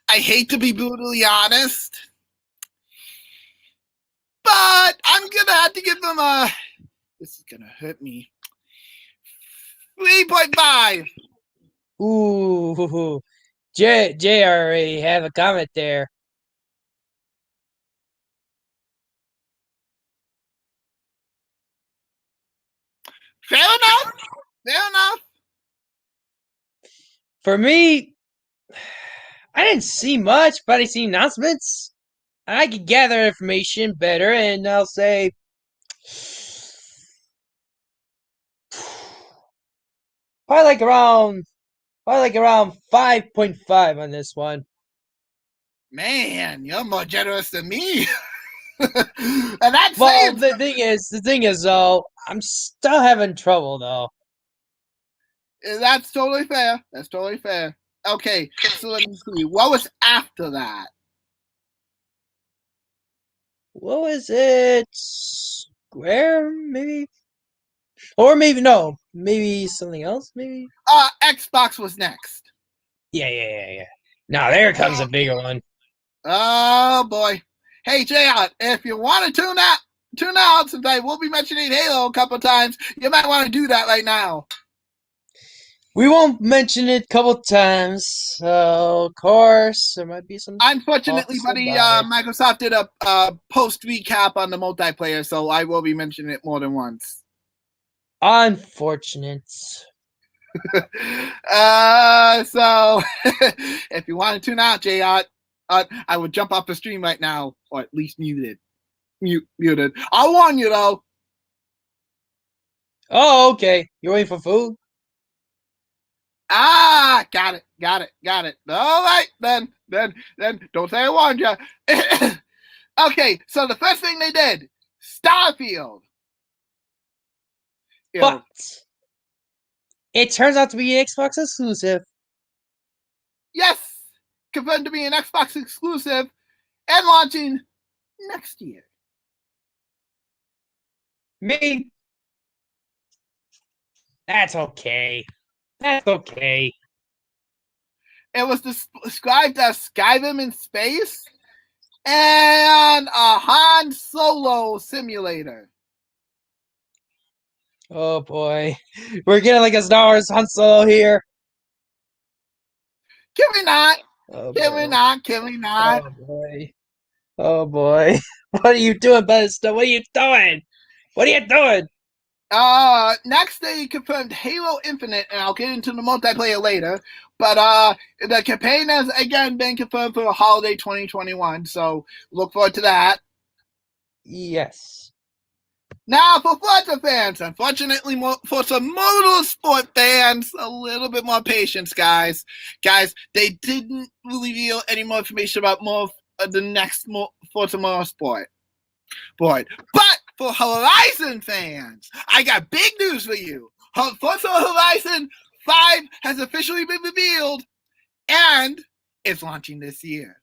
I hate to be brutally honest, but I'm gonna have to give them a. This is gonna hurt me. 3.5. Ooh, Jay already have a comment there. Fair enough. Fair enough. For me, I didn't see much, but I see announcements. I could gather information better, and I'll say probably like around 5.5 on this one. Man, you're more generous than me. And that's Well, saying the thing is, though, I'm still having trouble though. that's totally fair. That's totally fair. Okay, so let me see. What was after that? What was it? Square, maybe, or maybe no, maybe something else. Maybe. Xbox was next. Yeah. Now there comes a bigger one. Oh boy. Hey JR, if you want to tune out since I will be mentioning Halo a couple times, you might want to do that right now. We won't mention it a couple times, so of course there might be some. Unfortunately, buddy, Microsoft did a post recap on the multiplayer, so I will be mentioning it more than once. Unfortunate. So if you want to tune out, JR, I would jump off the stream right now, or at least muted. I'll warn you though. Oh, okay. You're waiting for food? Got it. All right, then, don't say I warned you. Okay, so the first thing they did, Starfield. But it turns out to be an Xbox exclusive. Yes, confirmed to be an Xbox exclusive and launching next year. Me? That's okay. That's okay. It was described as Skyrim in space and a Han Solo simulator. Oh boy. We're getting like a Star Wars Han Solo here. Can we not? Oh, Can we not? Can we not? Oh boy. Oh boy. What are you doing, Bethesda? What are you doing? What are you doing? Next they confirmed Halo Infinite, and I'll get into the multiplayer later. But the campaign has again been confirmed for holiday 2021, so look forward to that. Yes. Now for Forza fans, unfortunately for some motorsport fans, a little bit more patience, guys. Guys, they didn't reveal any more information about the next Forza Motorsport. But for Horizon fans, I got big news for you. Forza Horizon 5 has officially been revealed, and it's launching this year.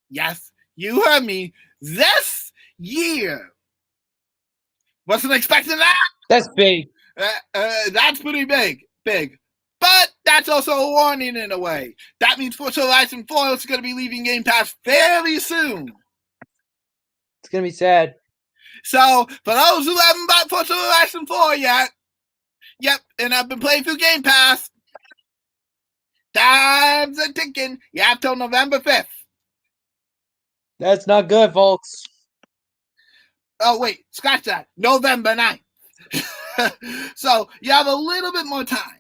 Yes, you heard me. This year. Wasn't expecting that. That's big. That's pretty big. But that's also a warning in a way. That means Forza Horizon 4 is going to be leaving Game Pass fairly soon. It's going to be sad. So, for those who haven't bought Forza Horizon 4 yet, yep, and I've been playing through Game Pass, time's a ticking. You have till November 5th. That's not good, folks. Oh, wait, scratch that. November 9th. So, you have a little bit more time.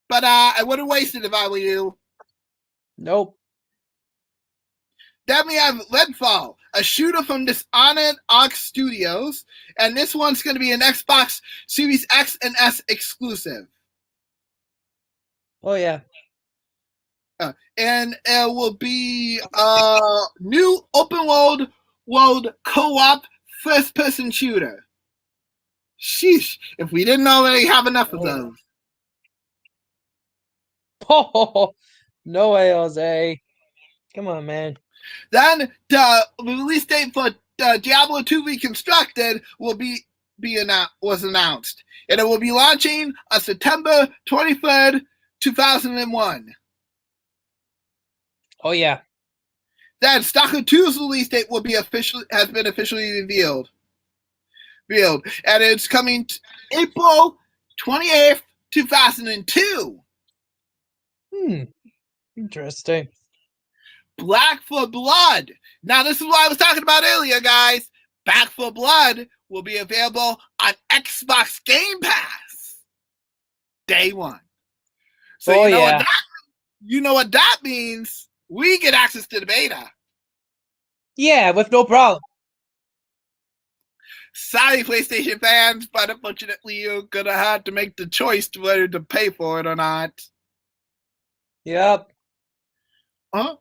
But I wouldn't waste it if I were you. Nope. Then we have Redfall, a shooter from Dishonored Arc Studios, and this one's going to be an Xbox Series X and S exclusive. Oh, yeah. And it will be a new open world co-op first-person shooter. Sheesh, if we didn't already have enough of those. Oh, no way, Jose. Come on, man. Then the release date for Diablo 2 Reconstructed was announced, and it will be launching on September 23rd, 2001. Oh yeah. Then Stalker 2's release date has been officially revealed. And it's coming April 28th, 2002. Interesting. Back 4 Blood. Now, this is what I was talking about earlier, guys. Back 4 Blood will be available on Xbox Game Pass day one. So you know what that means? We get access to the beta. Yeah, with no problem. Sorry, PlayStation fans, but unfortunately, you're gonna have to make the choice to whether to pay for it or not. Yep. Huh?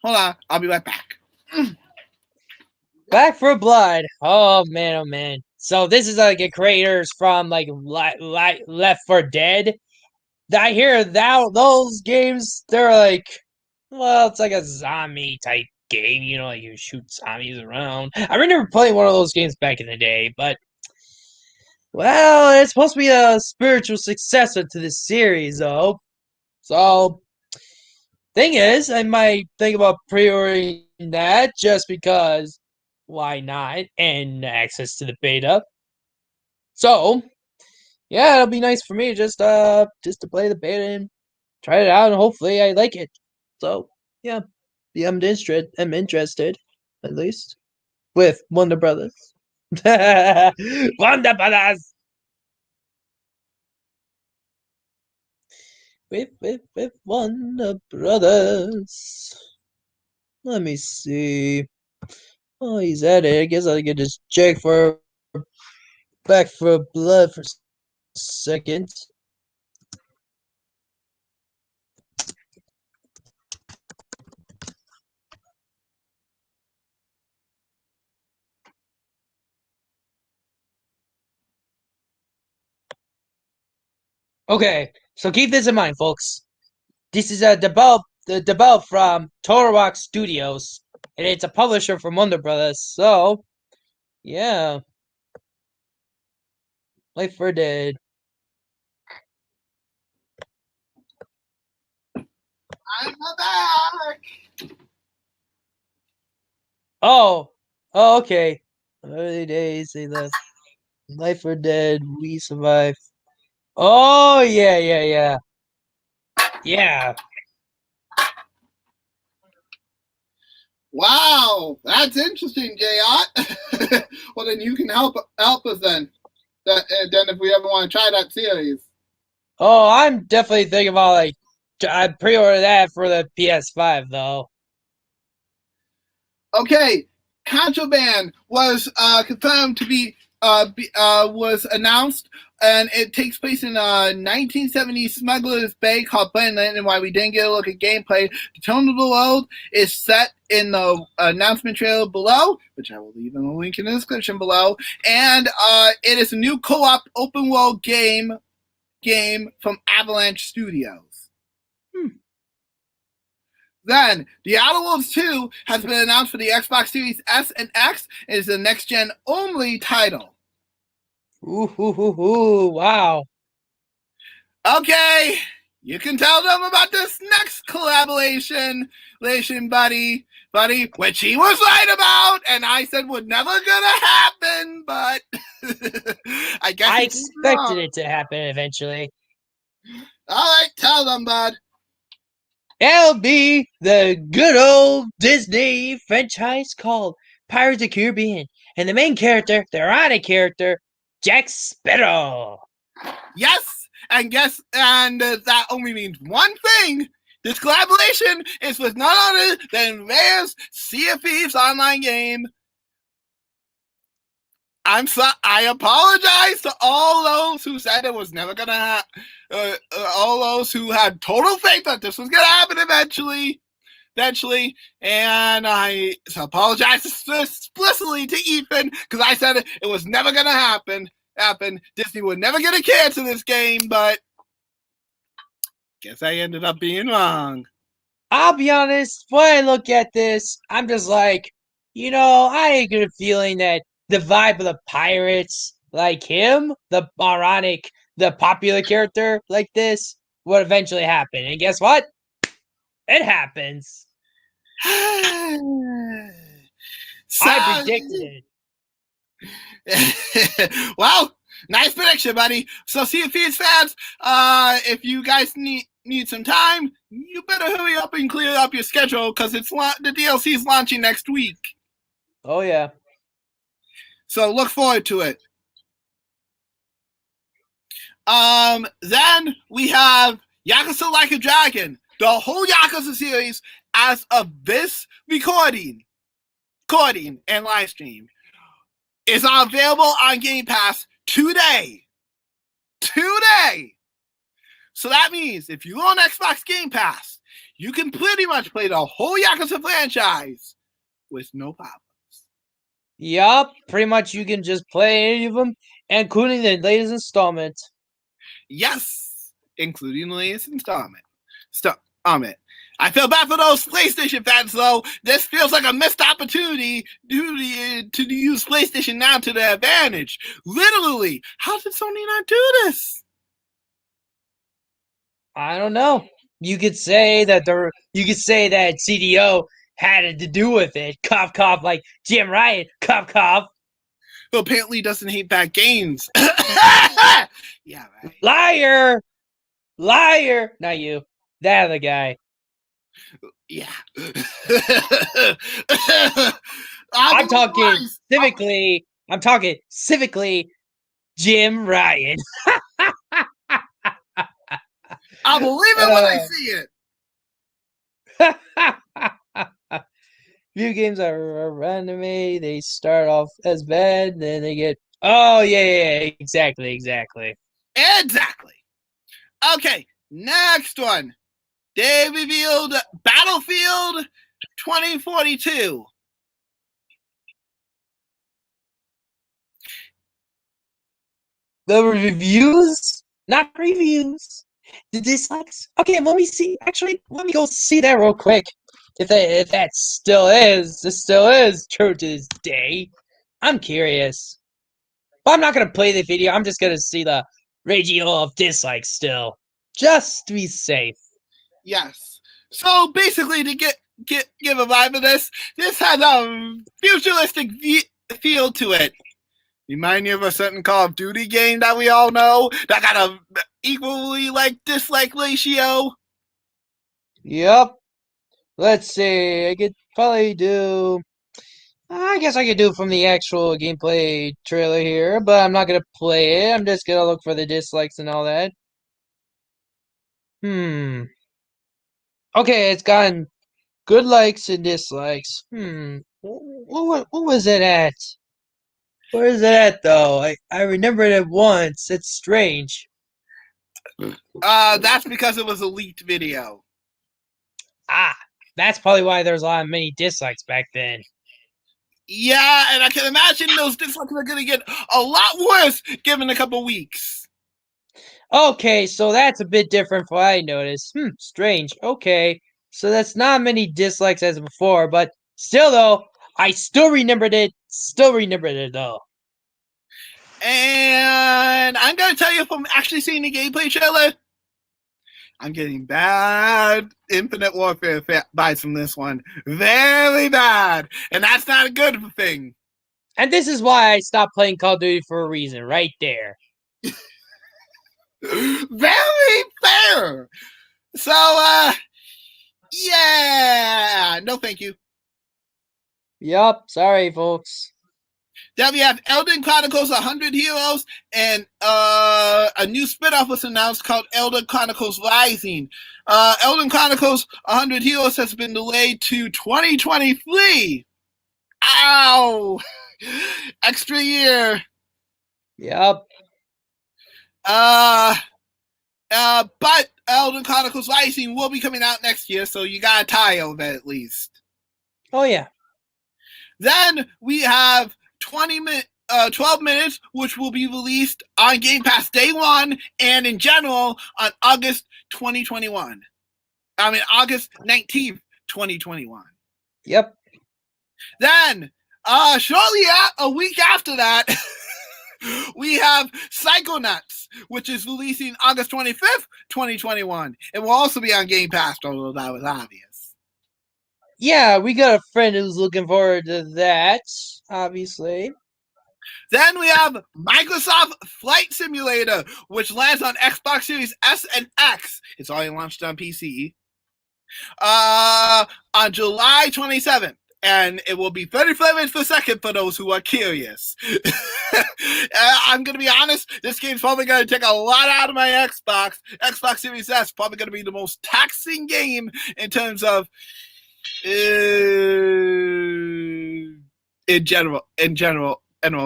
Hold on, I'll be right back. Back 4 Blood. Oh man. So this is like a creators from like Left 4 Dead. I hear that those games, they're like, well, it's like a zombie type game, you know, like you shoot zombies around. I remember playing one of those games back in the day, but well, it's supposed to be a spiritual successor to this series, though. So, thing is, I might think about pre-ordering that just because why not? And access to the beta. So, yeah, it'll be nice for me just to play the beta and try it out, and hopefully I like it. So, yeah, I'm interested, at least, with Wonder Brothers. Wonder Brothers. With Wonder Brothers. Let me see. Oh, he's at it. I guess I can just check for Back 4 Blood for a second. Okay, so keep this in mind, folks. This is a develop from Turtle Studios, and it's a publisher from Wonder Brothers. So, yeah, Left 4 Dead. I'm back. Oh, okay. Early days, they left. Left 4 Dead. We survived. Oh yeah. Wow, that's interesting, JR. Well, then you can help us then. Then if we ever want to try that series. Oh, I'm definitely thinking about like I pre-order that for the PS5 though. Okay, Contraband was confirmed to be was announced, and it takes place in 1970s Smuggler's Bay called Planet, and why we didn't get a look at gameplay. The tone of the world is set in the announcement trailer below, which I will leave in the link in the description below, and it is a new co-op open world game from Avalanche Studios. Then, The Outer Worlds 2 has been announced for the Xbox Series S and X and is a next-gen only title. Ooh, wow. Okay, you can tell them about this next collaboration, buddy, which he was right about, and I said would never gonna happen, but I guess I expected it to happen eventually. All right, tell them, bud. It'll be the good old Disney franchise called Pirates of the Caribbean, and the main character, the erotic character, Jack Sparrow. Yes, and that only means one thing. This collaboration is with none other than Rare's Sea of Thieves online game. I apologize to all those who said it was never gonna happen. All those who had total faith that this was gonna happen eventually, and I apologize explicitly to Ethan because I said it was never gonna happen. Disney would never get a cancel this game, but guess I ended up being wrong. I'll be honest, when I look at this, I'm just like, I get a feeling that the vibe of the pirates, like him, the ironic, the popular character like this, would eventually happen. And guess what? It happens. So, I predicted it. Well, nice prediction, buddy. So, Sea of Thieves fans, if you guys need some time, you better hurry up and clear up your schedule because the DLC is launching next week. Oh, yeah. So look forward to it. Then we have Yakuza Like a Dragon, the whole Yakuza series as of this recording and live stream is available on Game Pass today. So that means if you own Xbox Game Pass, you can pretty much play the whole Yakuza franchise with no problem. Yup, pretty much you can just play any of them, including the latest installment. Yes, including the latest installment. I feel bad for those PlayStation fans, though. This feels like a missed opportunity to use PlayStation Now to their advantage. Literally, how did Sony not do this? I don't know. You could say that CDO had it to do with it. Cough, cough, like Jim Ryan. Cough, cough. Who apparently doesn't hate bad games. Yeah, right. Liar. Not you. That other guy. Yeah. I'm talking civically Jim Ryan. I'll believe it when I see it. Video games are anime. They start off as bad, then they get. Oh yeah, exactly. Okay, next one. They revealed Battlefield 2042. The reviews, not previews. The dislikes. Okay, let me see. Actually, let me go see that real quick. If that still is true to this day. I'm curious. But I'm not gonna play the video. I'm just gonna see the ratio of dislikes still, just to be safe. Yes. So basically, to give a vibe of this has a futuristic feel to it. Remind you of a certain Call of Duty game that we all know that got a equally dislike ratio. Yep. Let's see. I could probably do. I guess I could do it from the actual gameplay trailer here, but I'm not gonna play it. I'm just gonna look for the dislikes and all that. Okay, it's gotten good likes and dislikes. What was it at? Where is it at though? I remembered it once. It's strange. That's because it was a leaked video. That's probably why there's a lot of many dislikes back then. Yeah, and I can imagine those dislikes are gonna get a lot worse given a couple weeks. Okay, so that's a bit different from what I noticed. Strange. Okay, so that's not many dislikes as before, but still though, I still remembered it. Though. And I'm gonna tell you from actually seeing the gameplay trailer, I'm getting bad Infinite Warfare vibes from this one. Very bad. And that's not a good thing. And this is why I stopped playing Call of Duty for a reason, right there. Very fair. So, yeah. No, thank you. Yup. Sorry, folks. Then we have Elden Chronicles 100 Heroes, and a new spinoff was announced called Elden Chronicles Rising. Elden Chronicles 100 Heroes has been delayed to 2023. Ow! Extra year. Yep. But Elden Chronicles Rising will be coming out next year, so you got a tie over at least. Oh, yeah. Then we have 12 minutes, which will be released on Game Pass day one and in general on August 2021. August 19th, 2021. Yep. Then, shortly a week after that, we have Psychonauts, which is releasing August 25th, 2021. It will also be on Game Pass, although that was obvious. Yeah, we got a friend who's looking forward to that, obviously. Then we have Microsoft Flight Simulator, which lands on Xbox Series S and X. It's already launched on PC. On July 27th. And it will be 30 frames per second for those who are curious. I'm going to be honest, this game's probably going to take a lot out of my Xbox. Xbox Series S probably going to be the most taxing game in terms of in general.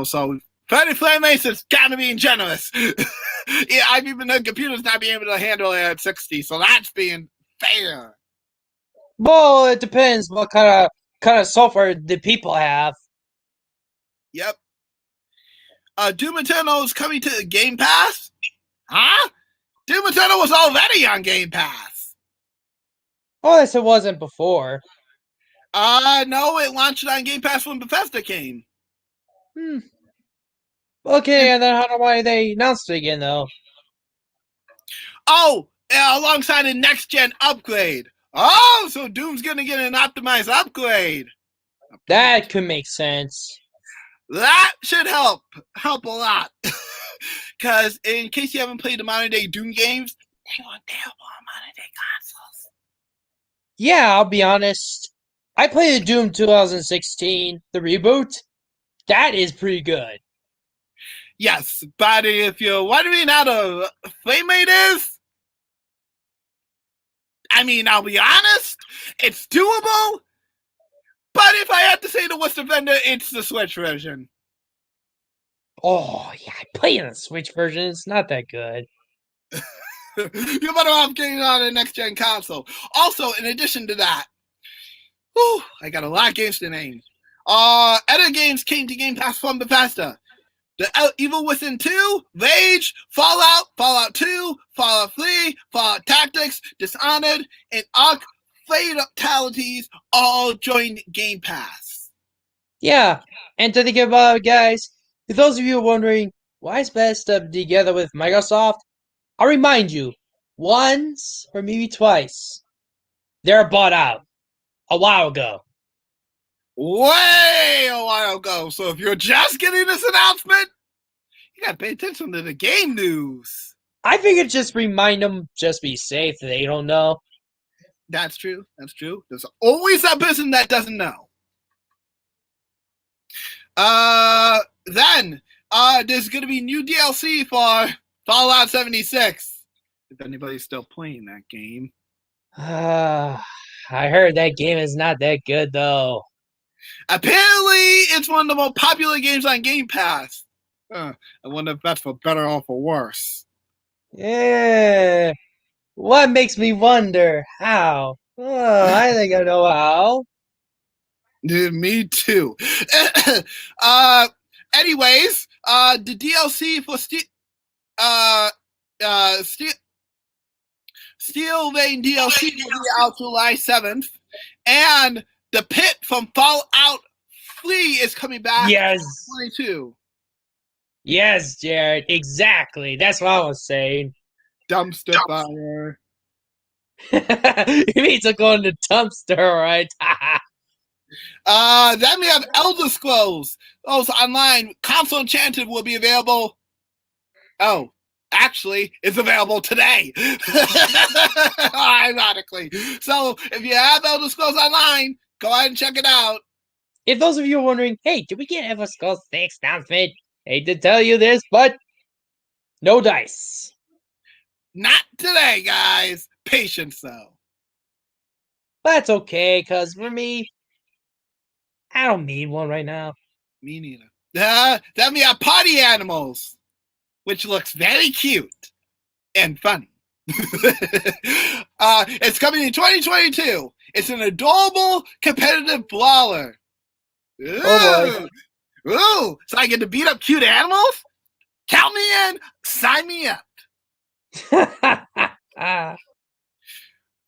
So 30 frame rates is kind of being generous. Yeah, I've even heard computers not being able to handle it at 60, so that's being fair. Well, it depends what kind of software the people have. Yep. Doom Eternal is coming to Game Pass? Huh? Doom Eternal was already on Game Pass. Oh, yes, it wasn't before. No, it launched on Game Pass when Bethesda came. Okay, and then how do why they announced it again, though? Oh, alongside a next-gen upgrade. Oh, so Doom's going to get an optimized upgrade. That could make sense. That should help a lot. Because in case you haven't played the modern-day Doom games, they weren't terrible on modern-day consoles. Yeah, I'll be honest. I played Doom 2016, the reboot. That is pretty good. Yes, but if you're wondering how the frame rate is, I mean, I'll be honest, it's doable. But if I had to say the worst offender, it's the Switch version. Oh, yeah, I played the Switch version. It's not that good. You're better off getting on a next-gen console. Also, in addition to that, I got a lot of games to name. Other games came to Game Pass from Bethesda. The Evil Within 2, Rage, Fallout 2, Fallout 3, Fallout Tactics, Dishonored, and Ark Fatalities all joined Game Pass. Yeah, and to think about it, guys, for those of you wondering why is Bethesda together with Microsoft, I'll remind you, once or maybe twice, they're bought out a while ago. Way a while ago. So if you're just getting this announcement, you gotta pay attention to the game news. I figured just remind them, just be safe. They don't know. That's true. There's always that person that doesn't know. Then there's gonna be new DLC for Fallout 76. If anybody's still playing that game. I heard that game is not that good, though. Apparently, it's one of the most popular games on Game Pass. I wonder if that's for better or for worse. Yeah. What makes me wonder how? Oh, I think I know how. Me too. Anyways, the DLC for Steel Vein DLC will be out July 7th, and the Pit from Fallout 3 is coming back. Yes. 22. Yes, Jared. Exactly. That's what I was saying. Dumpster fire. You mean to go in the dumpster, right? Then we have Elder Scrolls. Also online, Console Enchanted will be available. Oh, actually, it's available today. Ironically. So if you have Elder Scrolls Online, go ahead and check it out. If those of you are wondering, hey, did we get Elder Scrolls 6 announcement? Hate to tell you this, but no dice. Not today, guys. Patience, though. That's okay, because for me, I don't need one right now. Me neither. Then we have Party Animals, which looks very cute and funny. It's coming in 2022. It's an adorable competitive brawler. Ooh. Oh boy. Ooh, so I get to beat up cute animals? Count me in. Sign me up.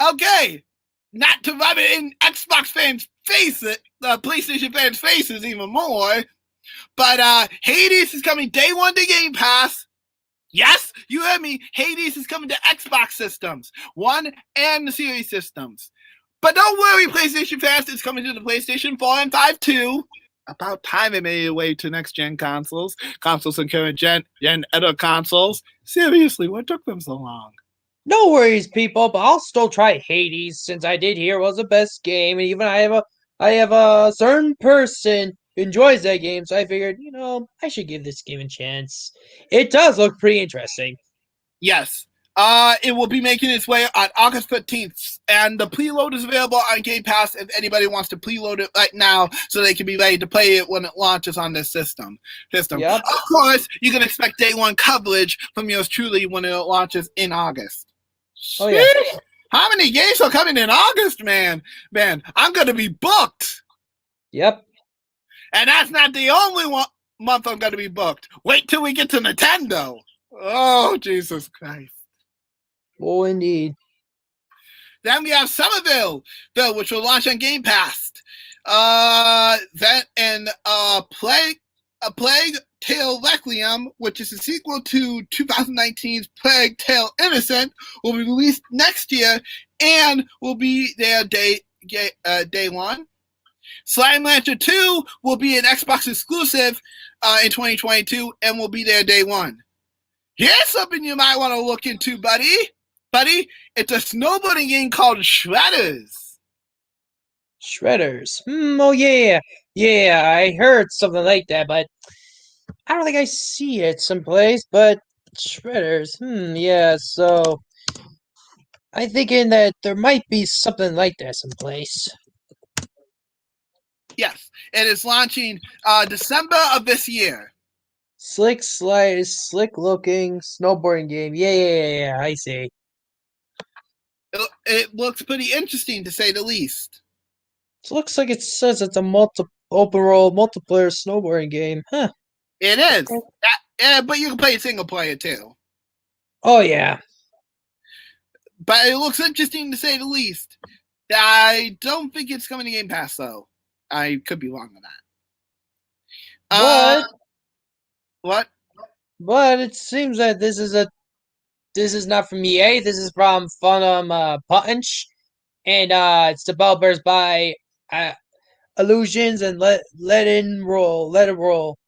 Okay, not to rub it in Xbox fans' faces, PlayStation fans' faces even more, but Hades is coming day one to Game Pass. Yes, you heard me. Hades is coming to Xbox systems, One and the Series systems. But don't worry, PlayStation fans, it's coming to the PlayStation 4 and 5 too. About time it made its way to next-gen consoles and current-gen and other consoles. Seriously, what took them so long? No worries, people, but I'll still try Hades since I did hear it was the best game, and even I have a certain person who enjoys that game, so I figured, I should give this game a chance. It does look pretty interesting. Yes. It will be making its way on August 15th, and the preload is available on Game Pass if anybody wants to preload it right now so they can be ready to play it when it launches on this system. Yep. Of course, you can expect day one coverage from yours truly when it launches in August. Oh, yeah. How many games are coming in August, man? Man, I'm going to be booked. Yep. And that's not the only month I'm going to be booked. Wait till we get to Nintendo. Oh, Jesus Christ. Oh, indeed. Then we have Somerville, which will launch on Game Pass. Plague Tale Requiem, which is a sequel to 2019's Plague Tale Innocent, will be released next year and will be there day one. Slime Rancher 2 will be an Xbox exclusive in 2022 and will be there day one. Here's something you might want to look into, buddy. It's a snowboarding game called Shredders. Shredders. Oh, yeah. Yeah, I heard something like that, but I don't think I see it someplace, but Shredders. Yeah, so I'm thinking that there might be something like that someplace. Yes, it is launching December of this year. Slick looking snowboarding game. Yeah, I see. It looks pretty interesting to say the least. It looks like it says it's a open world multiplayer snowboarding game. Huh. It is. But you can play single player too. Oh, yeah. But it looks interesting to say the least. I don't think it's coming to Game Pass, though. I could be wrong on that. What? But it seems that this is not from EA. This is from Funum Punch, and it's developers by Illusions and Let It Roll.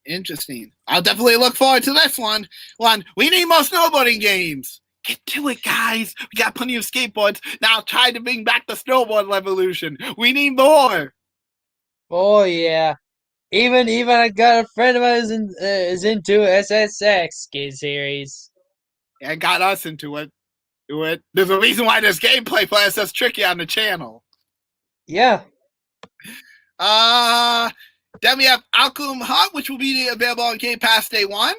Interesting. I'll definitely look forward to this one. We need more snowboarding games. Get to it, guys. We got plenty of skateboards. Now try to bring back the snowboard revolution. We need more. Oh, yeah. Even I got a friend of mine is into SSX game series. Yeah, it got us into it. There's a reason why there's gameplay for SS Tricky on the channel. Yeah. Then we have Arkham Heart, which will be available on Game Pass day one.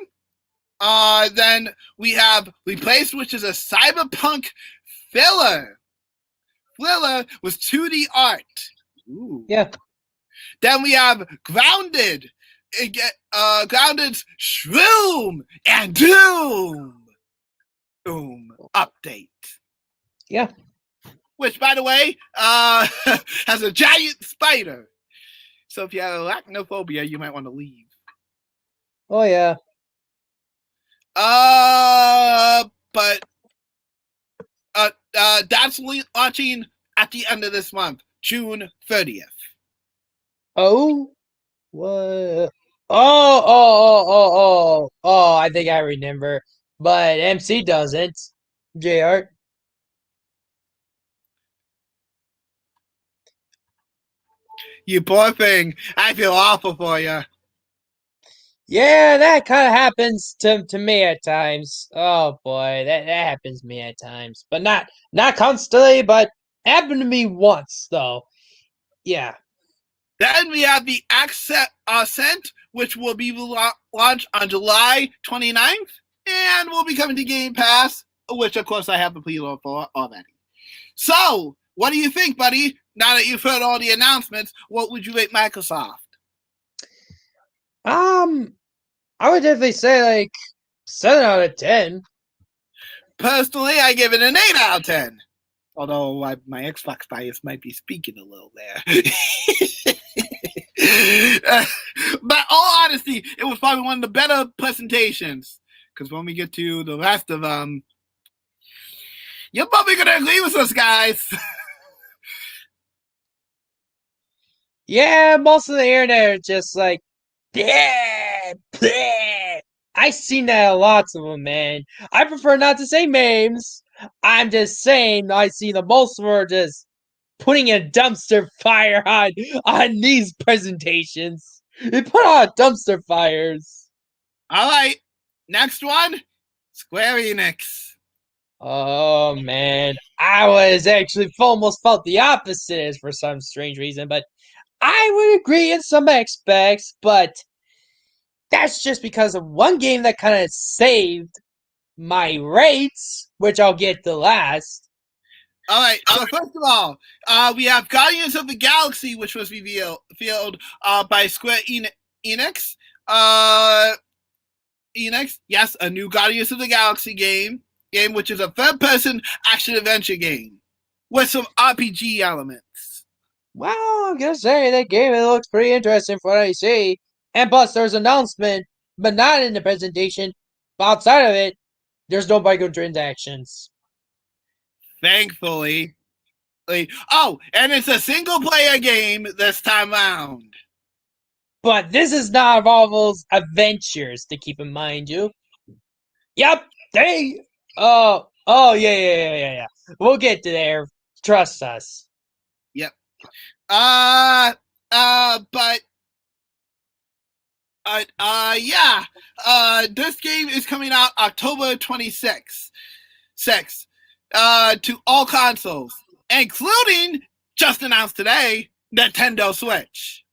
Then we have Replaced, which is a cyberpunk thriller. Thriller with 2D art. Ooh. Yeah. Then we have Grounded. Grounded's Shroom and Doom. Update. Yeah. Which, by the way, has a giant spider. So if you have arachnophobia, you might want to leave. Oh, yeah. But that's launching at the end of this month, June 30th. Oh? What? I think I remember. But MC doesn't. JR. You poor thing. I feel awful for you. Yeah, that kind of happens to me at times. Oh boy, that happens to me at times, but not constantly. But happened to me once though. Yeah. Then we have the Ascent, which will be launched on July 29th, and will be coming to Game Pass, which of course I have the preload for already. So, what do you think, buddy? Now that you've heard all the announcements, what would you rate Microsoft? I would definitely say like 7 out of 10. Personally, I give it an 8 out of 10. Although my Xbox bias might be speaking a little there. But all honesty, it was probably one of the better presentations. Because when we get to the rest of them, you're probably going to agree with us, guys. Yeah, most of the internet are just like, yeah, bleh. I seen that lots of them, man. I prefer not to say names. I'm just saying I see the most of them are just putting a dumpster fire on these presentations. They put on dumpster fires. All right, next one, Square Enix. Oh man, I was actually almost felt the opposite for some strange reason, but I would agree in some aspects, but that's just because of one game that kind of saved my rates, which I'll get to last. All right, so first of all, we have Guardians of the Galaxy, which was revealed by Square Enix. Enix, yes, a new Guardians of the Galaxy game, which is a third-person action-adventure game with some RPG elements. Well, I'm gonna say that game it looks pretty interesting from what I see. And plus, there's an announcement, but not in the presentation. Outside of it, there's no microtransactions. Thankfully. Oh, and it's a single-player game this time around. But this is not Marvel's Adventures, to keep in mind, you. Yep, they. Oh, yeah. We'll get to there. Trust us. Yep. But yeah. This game is coming out October 26th. To all consoles, including just announced today, Nintendo Switch.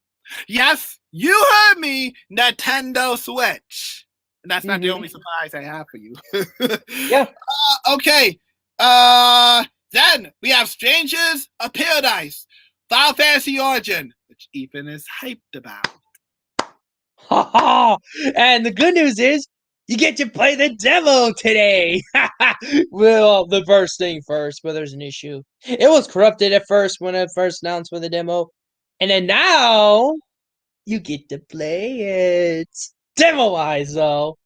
Yes, you heard me, Nintendo Switch. And that's not the only surprise I have for you. Yeah. Okay. Then we have Strangers of Paradise, Final Fantasy Origin, which Ethan is hyped about. And the good news is you get to play the demo today. Well, the first thing first, but there's an issue. It was corrupted at first when it first announced with the demo, and then now you get to play it demo-wise, though.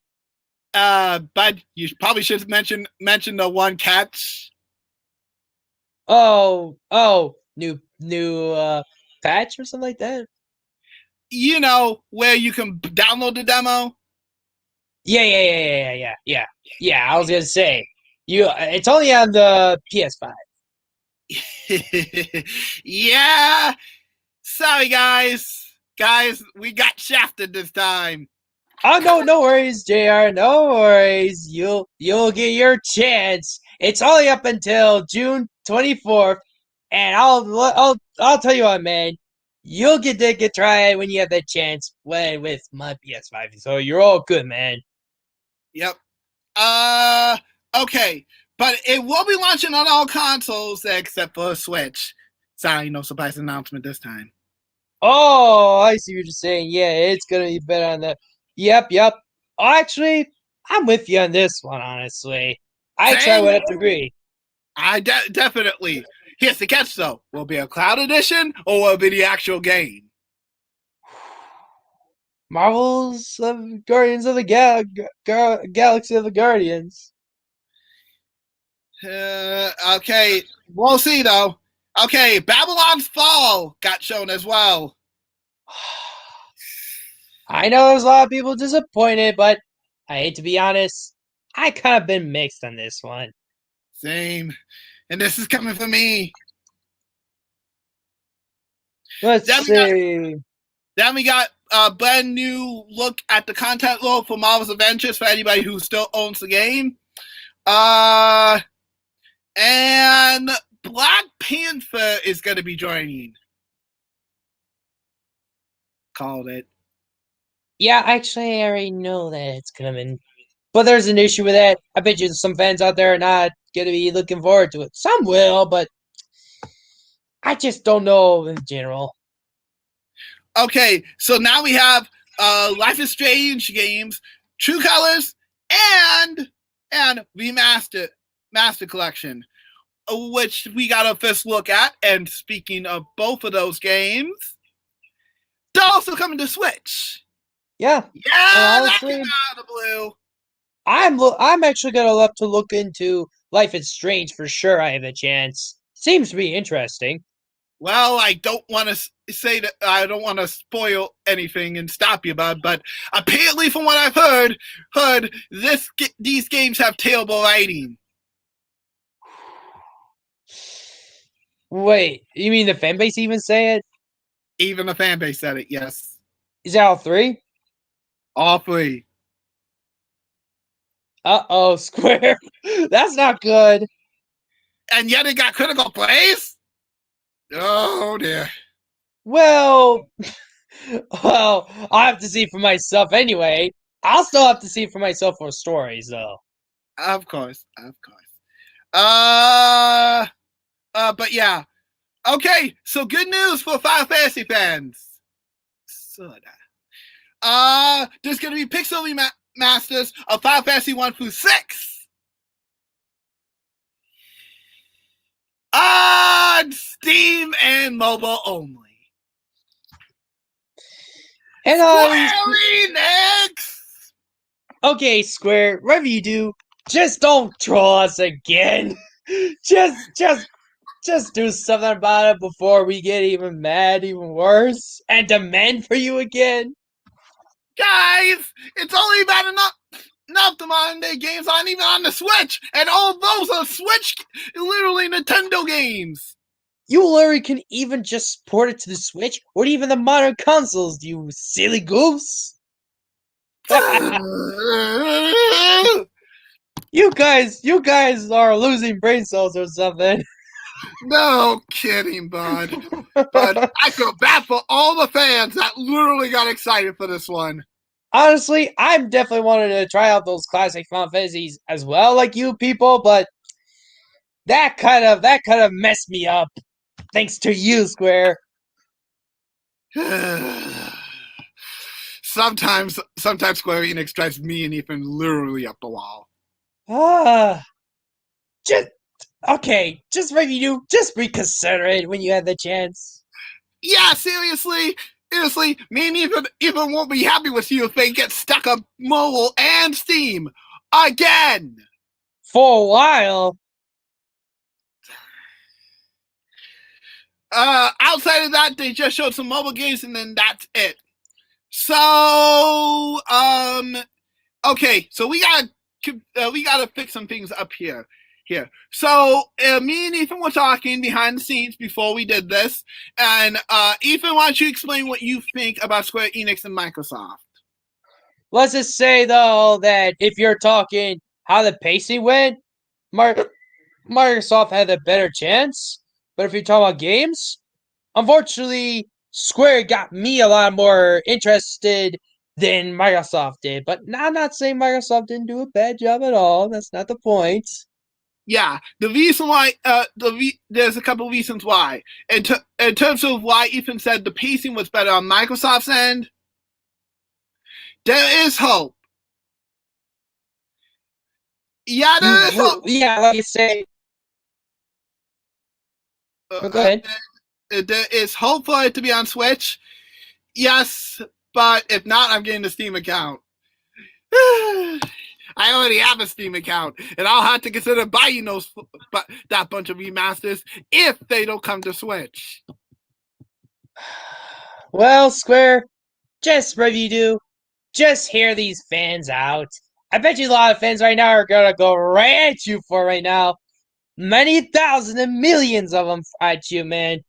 But you probably should mention the one catch. Oh, new patch or something like that. You know, where you can download the demo. Yeah. I was gonna say it's only on the PS5. Yeah. Sorry, guys. We got shafted this time. Oh no worries, JR. No worries. You'll get your chance. It's only up until June 24th, and I'll tell you what, man. You'll get to try it when you have that chance with my PS5. So you're all good, man. Yep. Okay. But it will be launching on all consoles except for Switch. Sorry, no surprise announcement this time. Oh, I see what you're saying. Yeah, it's gonna be better on the. Yep. Actually, I'm with you on this one, honestly. I would have to agree. I definitely. Here's the catch, though. Will it be a cloud edition or will it be the actual game? Marvel's Guardians of the Galaxy of the Guardians. Okay, we'll see, though. Okay, Babylon's Fall got shown as well. I know there's a lot of people disappointed, but I hate to be honest, I kind of been mixed on this one. Same. And this is coming from me. Let's see. Then we got a brand new look at the content load for Marvel's Adventures for anybody who still owns the game. And Black Panther is going to be joining. Called it. Yeah, actually, I already know that it's coming. But there's an issue with that. I bet you some fans out there are not going to be looking forward to it. Some will, but I just don't know in general. Okay, so now we have Life is Strange games, True Colors, and Remastered. Master Collection, which we got a first look at. And speaking of both of those games, they're also coming to Switch. Yeah. Yeah, that honestly, came out of the blue. I'm actually gonna love to look into Life is Strange for sure. I have a chance. Seems to be interesting. Well, I don't want to say that I don't want to spoil anything and stop you, bud. But apparently, from what I've heard these games have terrible writing. Wait, you mean the fan base even say it? Even the fan base said it. Yes, Is that all three? all three. Uh-oh, Square. That's not good. And yet it got critical praise. Oh dear. Well, well, I'll have to see for myself anyway. I'll still have to see for myself for stories, though. Of course. But yeah. Okay, so good news for Final Fantasy fans. Sorta. There's gonna be pixel remasters of Final Fantasy 1 through 6 on Steam and mobile only. And Square Enix! Okay, Square, whatever you do, just don't troll us again. Just do something about it before we get even mad, even worse, and demand for you again. Guys, it's only bad enough the modern day games aren't even on the Switch, and all those are Switch, literally Nintendo games. You literally can even just port it to the Switch or even the modern consoles, you silly goose. You guys are losing brain cells or something. No kidding, bud. But I feel bad for all the fans that literally got excited for this one. Honestly, I'm definitely wanted to try out those classic Final Fantasies as well, like you people, but that kind of messed me up. Thanks to you, Square. Sometimes Square Enix drives me and Ethan literally up the wall. Just okay, just reconsider it when you have the chance. Yeah, seriously, me and Ethan won't be happy with you if they get stuck on mobile and Steam again. For a while. Outside of that, they just showed some mobile games and then that's it. So, okay, so we gotta fix some things up here. So, me and Ethan were talking behind the scenes before we did this, and Ethan, why don't you explain what you think about Square Enix and Microsoft? Let's just say though that if you're talking how the pacing went, Microsoft had a better chance. But if you're talking about games, unfortunately, Square got me a lot more interested than Microsoft did. But I'm not saying Microsoft didn't do a bad job at all. That's not the point. Yeah, the reason why there's a couple of reasons why. In terms of why Ethan said the pacing was better on Microsoft's end, there is hope. Yeah, there is hope. Yeah, like you say. Go ahead. There is hope for it to be on Switch. Yes, but if not, I'm getting the Steam account. I already have a Steam account, and I'll have to consider buying that bunch of remasters if they don't come to Switch. Well, Square, just review do. Just hear these fans out. I bet you a lot of fans right now are gonna go right at you for right now. Many thousands and millions of them at you, man.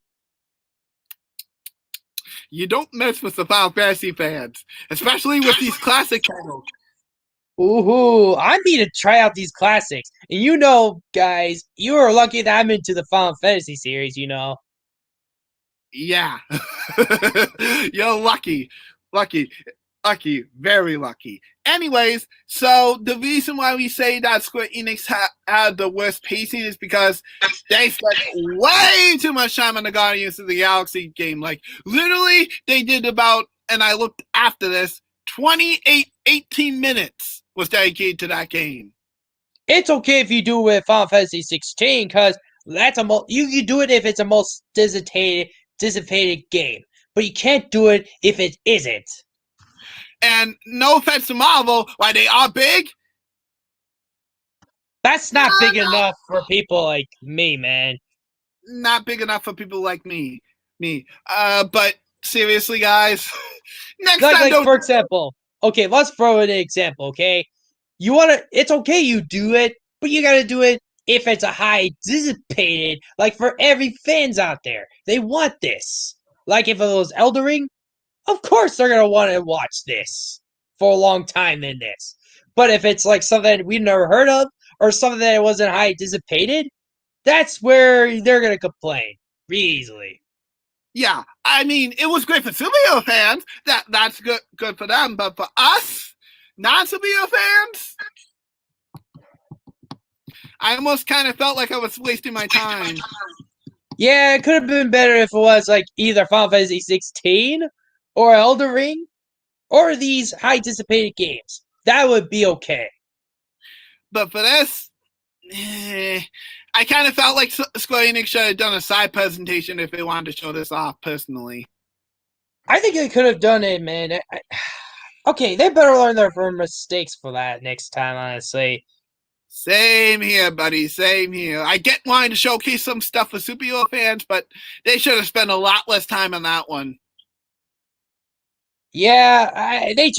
You don't mess with the Final Fantasy fans, especially with these classic titles. Ooh, I'm going to try out these classics. And you know, guys, you are lucky that I'm into the Final Fantasy series, you know. Yeah. You're lucky. Very lucky. Anyways, so the reason why we say that Square Enix had the worst pacing is because they spent way too much time on the Guardians of the Galaxy game. Like, literally, they did about, and I looked after this, 18 minutes was dedicated to that game. It's okay if you do it with Final Fantasy 16 because you can do it if it's a most dissipated game, but you can't do it if it isn't. And no offense to Marvel, why they are big. That's not big enough for people like me, man. Not big enough for people like me. But seriously, guys, next time don't. For example, okay, let's throw in an example. Okay, it's okay you do it, but you gotta do it if it's a high dissipated. Like for every fans out there, they want this. Like if it was Elden Ring, of course they're gonna want to watch this for a long time in this. But if it's like something we've never heard of or something that wasn't high dissipated, that's where they're gonna complain easily. Yeah, I mean, it was great for superhero fans. That's good for them. But for us, non-superhero fans, I almost kind of felt like I was wasting my time. Yeah, it could have been better if it was like either Final Fantasy 16 or Elden Ring or these high dissipated games. That would be okay. But for this, I kind of felt like Square Enix should have done a side presentation if they wanted to show this off personally. I think they could have done it, man. Okay, they better learn their mistakes for that next time, honestly. Same here, buddy. Same here. I get wanting to showcase some stuff for superhero fans, but they should have spent a lot less time on that one. Yeah, they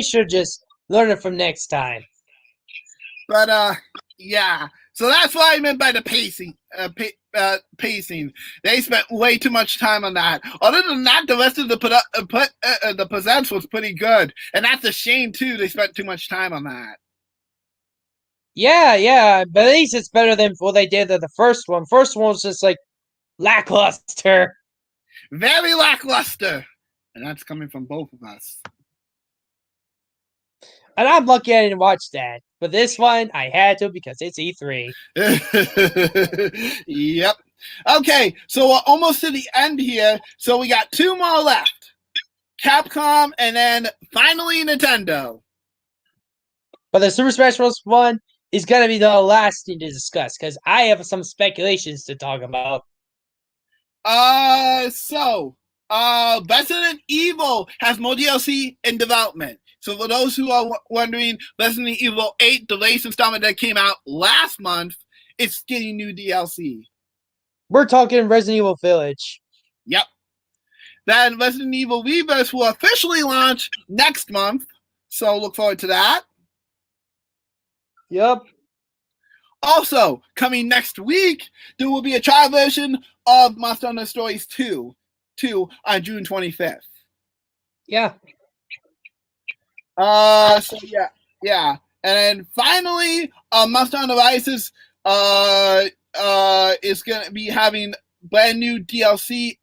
should just learn it from next time. But yeah. So that's what I meant by the pacing. Pacing. They spent way too much time on that. Other than that, the rest of the presents was pretty good, and that's a shame too. They spent too much time on that. Yeah, but at least it's better than what they did in the first one. First one was just like lackluster. Very lackluster. And that's coming from both of us. And I'm lucky I didn't watch that. But this one, I had to because it's E3. Yep. Okay, so we're almost to the end here. So we got 2 more left. Capcom and then finally Nintendo. But the Super Smash Bros. One is going to be the last thing to discuss because I have some speculations to talk about. Resident Evil has more DLC in development. So for those who are wondering, Resident Evil 8, the latest installment that came out last month, it's getting new DLC. We're talking Resident Evil Village. Yep. Then Resident Evil Reverse will officially launch next month. So look forward to that. Yep. Also, coming next week, there will be a trial version of Monster Hunter Stories 2 on June 25th. Yeah. So yeah. And then finally, Monster Hunter Rises is gonna be having brand new DLC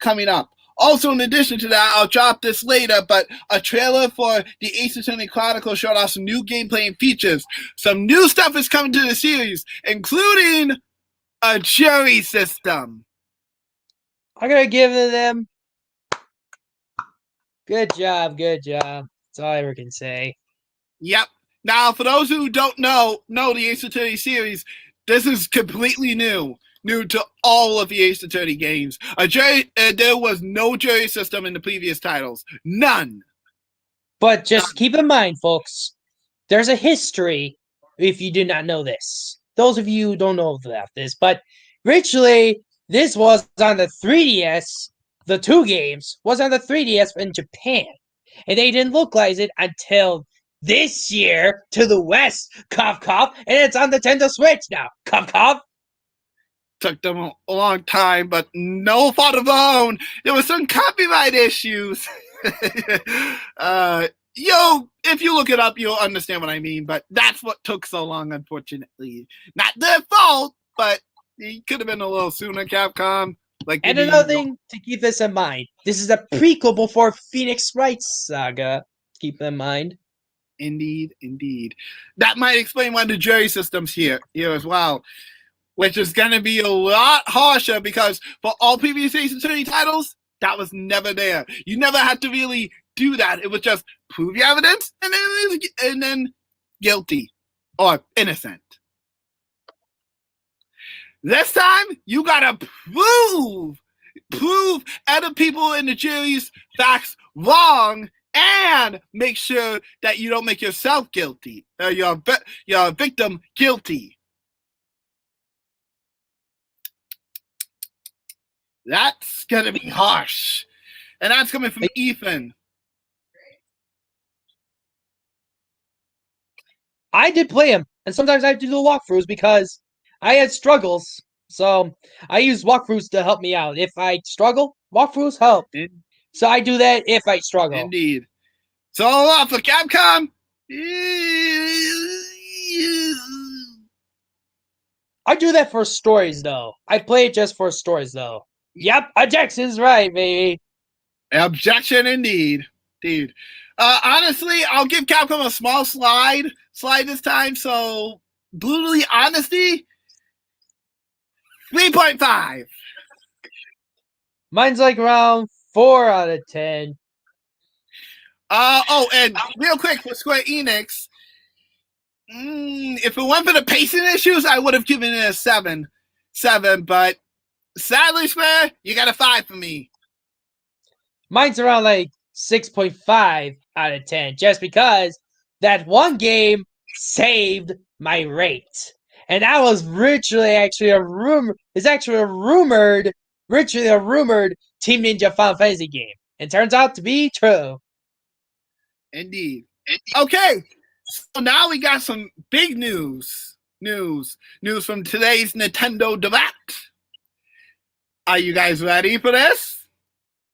coming up. Also, in addition to that, I'll drop this later, but a trailer for the Ace Attorney Chronicles showed off some new gameplay and features. Some new stuff is coming to the series, including a jury system. I'm going to give them good job. That's all I ever can say. Yep. Now, for those who don't know the Ace Attorney series, this is completely new to all of the Ace Attorney games. There was no jury system in the previous titles. None. But just keep in mind, folks, there's a history if you did not know this. Those of you who don't know about this, but originally, this was on the 3DS. The 2 games was on the 3DS in Japan. And they didn't localize it until this year to the West. Cough, cough. And it's on the Nintendo Switch now. Cough, cough. Took them a long time, but no fault of their own. There were some copyright issues. If you look it up, you'll understand what I mean. But that's what took so long, unfortunately. Not their fault, but it could have been a little sooner, Capcom. And another thing to keep this in mind, this is a prequel before Phoenix Wright Saga. Keep that in mind. Indeed. That might explain why the jury system's here as well. Which is going to be a lot harsher because for all previous Ace Attorney titles, that was never there. You never had to really do that. It was just prove your evidence and then guilty. or innocent. This time, you gotta prove other people in the jury's facts wrong and make sure that you don't make yourself guilty, or your victim guilty. That's gonna be harsh. And that's coming from Ethan. I did play him, and sometimes I do the walkthroughs because I had struggles. So I use walkthroughs to help me out. If I struggle, walkthroughs help. So I do that if I struggle. Indeed. So for Capcom, I do that for stories, though. I play it just for stories, though. Yep, objection's right, baby. Objection, indeed. Honestly, I'll give Capcom a small slide this time. So, brutally honesty, 3.5. Mine's like around 4 out of 10. And real quick for Square Enix, if it weren't for the pacing issues, I would have given it a 7. But sadly, Square, you got a 5 for me. Mine's around like 6.5 out of 10, just because that one game saved my rate. And that was actually a rumored Team Ninja Final Fantasy game. It turns out to be true. Indeed. Okay, so now we got some big news from today's Nintendo Direct. Are you guys ready for this?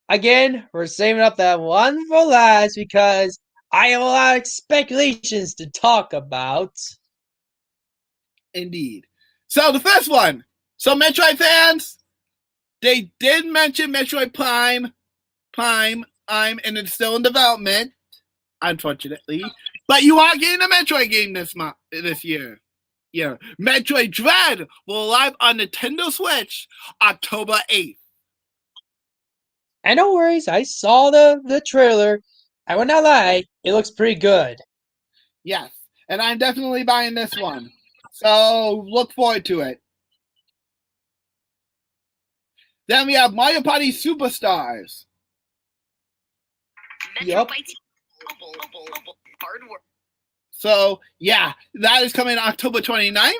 Again, we're saving up that one for last because I have a lot of speculations to talk about. Indeed. So the first one. So Metroid fans, they did mention Metroid Prime, and it's still in development, unfortunately. But you are getting a Metroid game this year. Yeah. Metroid Dread will arrive on Nintendo Switch October 8th. And no worries, I saw the trailer. I will not lie, it looks pretty good. Yes, and I'm definitely buying this one. So look forward to it. Then we have Mario Party Superstars. Yep. So, yeah, that is coming October 29th,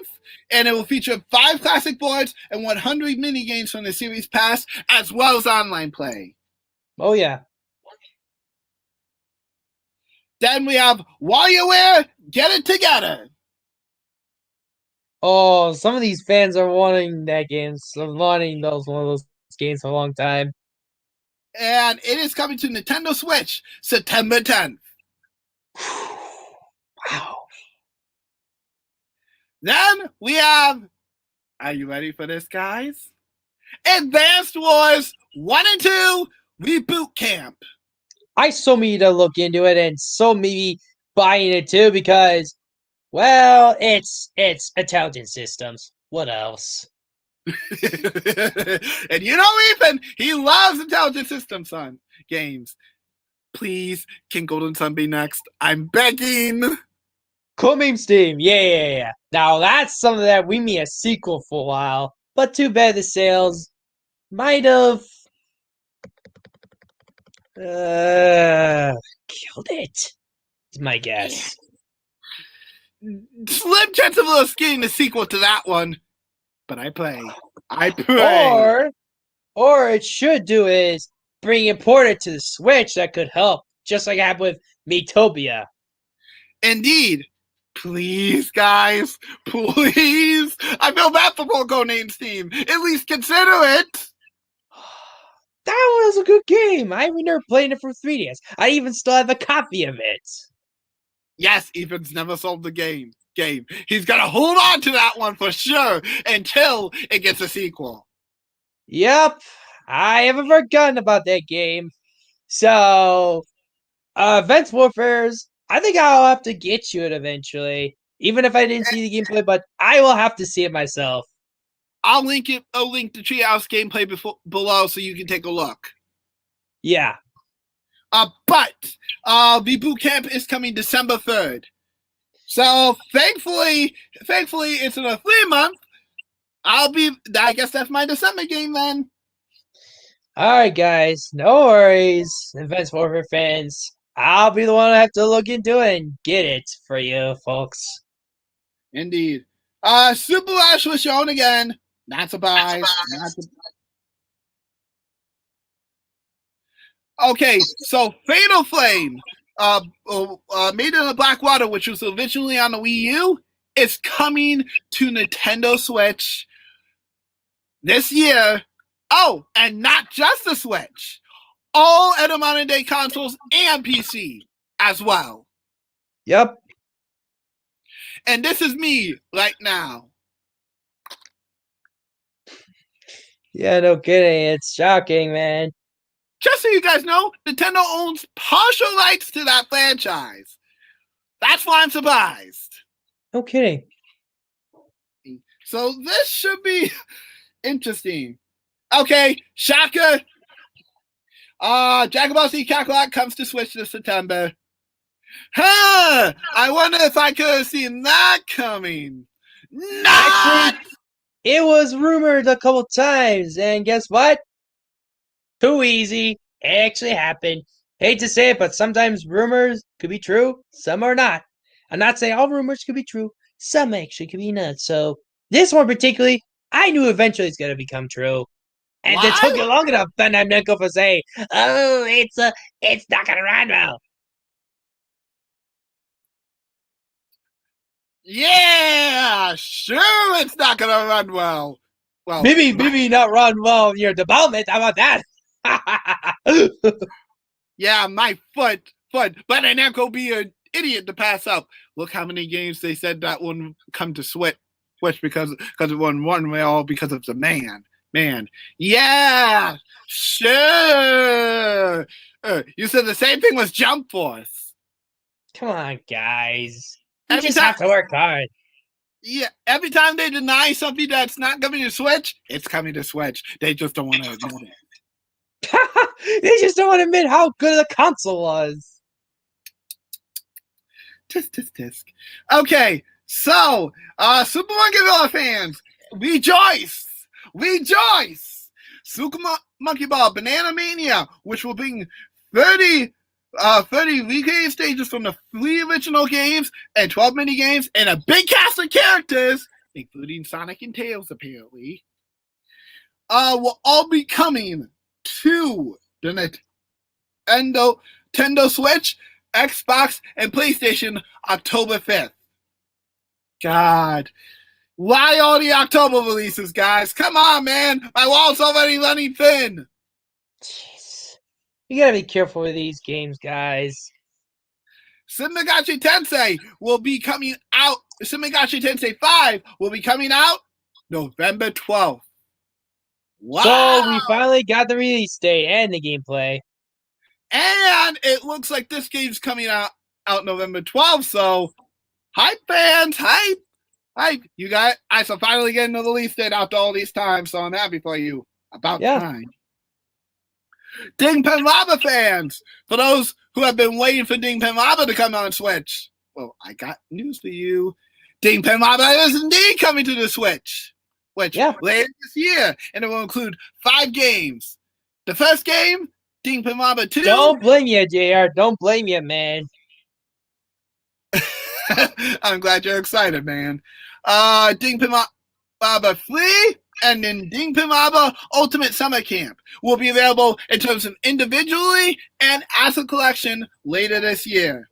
and it will feature 5 classic boards and 100 minigames from the Series Pass, as well as online play. Oh, yeah. Then we have WarioWare Get It Together. Oh, some of these fans are wanting that game, one of those games for a long time. And it is coming to Nintendo Switch September 10th. Wow. Then we have, are you ready for this, guys? Advanced Wars 1 and 2 Reboot Camp. I so need to look into it and so maybe buying it too because, well, it's intelligent systems. What else? And you know Ethan, he loves intelligent systems games. Please, can Golden Sun be next? I'm begging. Coming Steam, yeah. Now that's something that we need a sequel for a while, but too bad the sales might have killed it. Is my guess. Slim chance of us getting the sequel to that one, but I pray. Or it should do is bring Imported to the Switch. That could help, just like I happened with Miitopia. Indeed. Please, guys. Please. I feel bad for poor Codename's team. At least consider it. That was a good game. I never played it for 3DS. I even still have a copy of it. Yes, Ethan's never sold the game. He's gonna hold on to that one for sure until it gets a sequel. Yep. I haven't forgotten about that game. So, Advanced Warfare's, I think I'll have to get you it eventually. Even if I didn't see the gameplay, but I will have to see it myself. I'll link the Treehouse gameplay below so you can take a look. Yeah. But Reboot Camp is coming December 3rd. So thankfully, it's in a 3 month. I guess that's my December game then. All right, guys, no worries. Advanced Warfare fans, I'll be the one to have to look into it and get it for you, folks. Indeed. Super Ash was shown again. Not surprised. Okay, so Fatal Flame, Made in the Blackwater, which was originally on the Wii U, is coming to Nintendo Switch this year. Oh, and not just the Switch. All other modern day consoles and PC as well. Yep. And this is me right now. Yeah, no kidding. It's shocking, man. Just so you guys know, Nintendo owns partial rights to that franchise. That's why I'm surprised. No kidding. So this should be interesting. Okay, Shaka. Dragon Ball Z Kakarot comes to Switch this September. Huh! I wonder if I could have seen that coming. Not! Actually, it was rumored a couple times, and guess what? Too easy. It actually happened. Hate to say it, but sometimes rumors could be true, some are not. I'm not saying all rumors could be true, some actually could be not. So this one particularly, I knew eventually it's gonna become true. And it took you long enough, Ben and Nico, for say, oh, it's not gonna run well. Yeah, sure, it's not gonna run well. Well, maybe not run well in your development. How about that? Yeah, my foot. But an Echo be an idiot to pass up. Look how many games they said that wouldn't come to Switch because it wouldn't run well because of the man. Yeah, sure. You said the same thing was Jump Force. Come on, guys. You just have to work hard. Yeah, every time they deny something that's not coming to Switch, it's coming to Switch. They just don't want to admit it. They just don't want to admit how good the console was. Tisk. Okay, so Super Monkey Ball fans, rejoice! Super Monkey Ball Banana Mania, which will bring 30 recreated stages from the 3 original games and 12 mini games and a big cast of characters, including Sonic and Tails, apparently, will all be coming to the Nintendo Switch, Xbox, and PlayStation October 5th. God. Why all the October releases, guys? Come on, man. My wall's already running thin. Jeez. You gotta be careful with these games, guys. Shin Megami Tensei will be coming out. Shin Megami Tensei 5 will be coming out November 12th. Wow. So we finally got the release date and the gameplay. And it looks like this game's coming out November 12th. So, hype fans, hype. You guys, I shall finally get another release date after all these times. So I'm happy for you. About time. Ding Pen Lava fans, for those who have been waiting for Ding Pen Lava to come on Switch, well, I got news for you. Ding Pen Lava is indeed coming to the Switch, which later this year, and it will include 5 games. The first game, Ding Pen Lava 2. Don't blame you, JR. Don't blame you, man. I'm glad you're excited, man. Ding Pen Lava 3. And then Ding Pen Lava Ultimate Summer Camp will be available in terms of individually and as a collection later this year.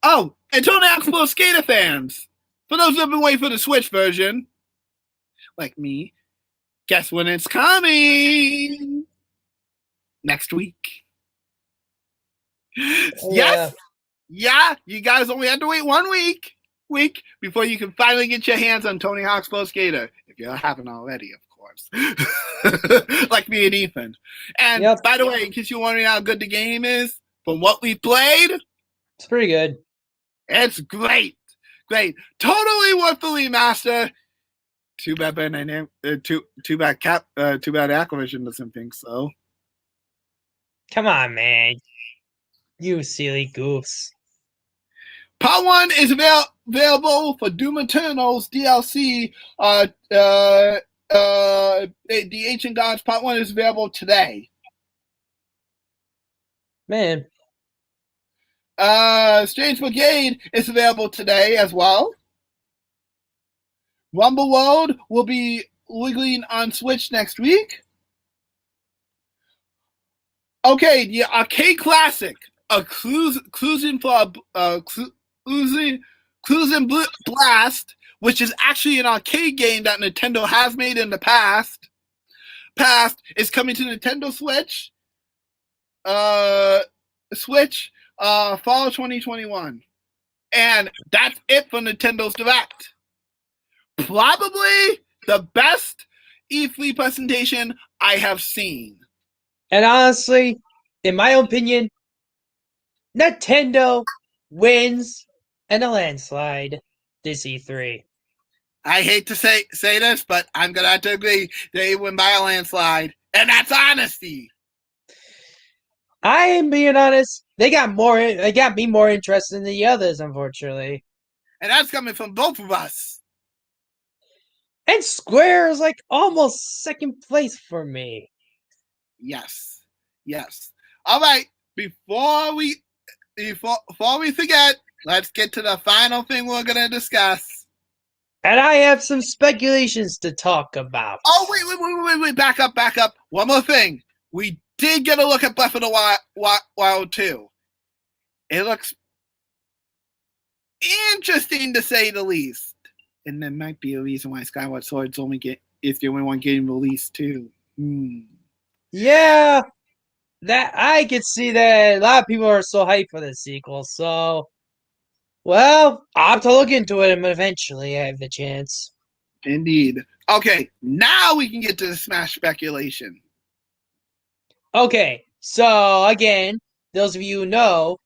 Oh, and Tony Hawk's Pro Skater fans, for those who have been waiting for the Switch version, like me, guess when it's coming? Next week. Yes? Yeah, you guys only had to wait 1 week before you can finally get your hands on Tony Hawk's Pro Skater, if you haven't already, of course. Like me and Ethan. And by the way, in case you're wondering how good the game is, from what we played, it's pretty good. It's great. Totally worth the remaster. Too bad Activision doesn't think so. Come on, man. You silly goofs. Part 1 is available for Doom Eternal's DLC. The Ancient Gods Part 1 is available today. Man. Strange Brigade is available today as well. Rumble World will be releasing on Switch next week. Okay, the arcade classic, Cruising Blast, which is actually an arcade game that Nintendo has made in the past, is coming to Nintendo Switch. Fall 2021, and that's it for Nintendo's Direct. Probably the best E3 presentation I have seen. And honestly, in my opinion, Nintendo wins in a landslide this E3. I hate to say this, but I'm going to have to agree. They win by a landslide, and that's honesty. I am being honest. They got me more interested than the others, unfortunately. And that's coming from both of us. And Square is like almost second place for me. Yes. All right. Before we forget, let's get to the final thing we're going to discuss. And I have some speculations to talk about. Oh, wait. Back up. One more thing. We did get a look at Breath of the Wild 2. It looks interesting to say the least. And there might be a reason why Skyward Sword's is the only one getting released too. Yeah, that I could see that a lot of people are so hyped for the sequel. So, well, I'll have to look into it eventually. I have the chance. Indeed. Okay, now we can get to the Smash speculation. Okay, so again, those of you who know,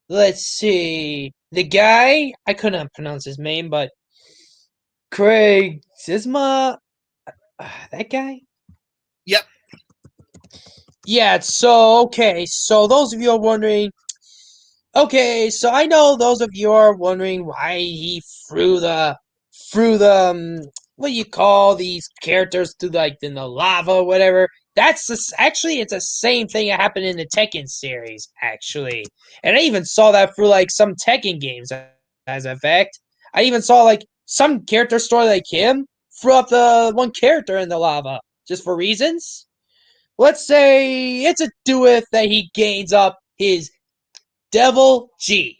let's see. The guy, I couldn't pronounce his name, but Craig Zisma, that guy? Yep. Yeah, so those of you are wondering, so I know those of you are wondering why he threw the what do you call these characters through like in the lava or whatever. Actually it's the same thing that happened in the Tekken series, actually. And I even saw that through like some Tekken games as a fact. I even saw like some character story like him threw up the one character in the lava just for reasons. Let's say it's a do with that he gains up his Devil G.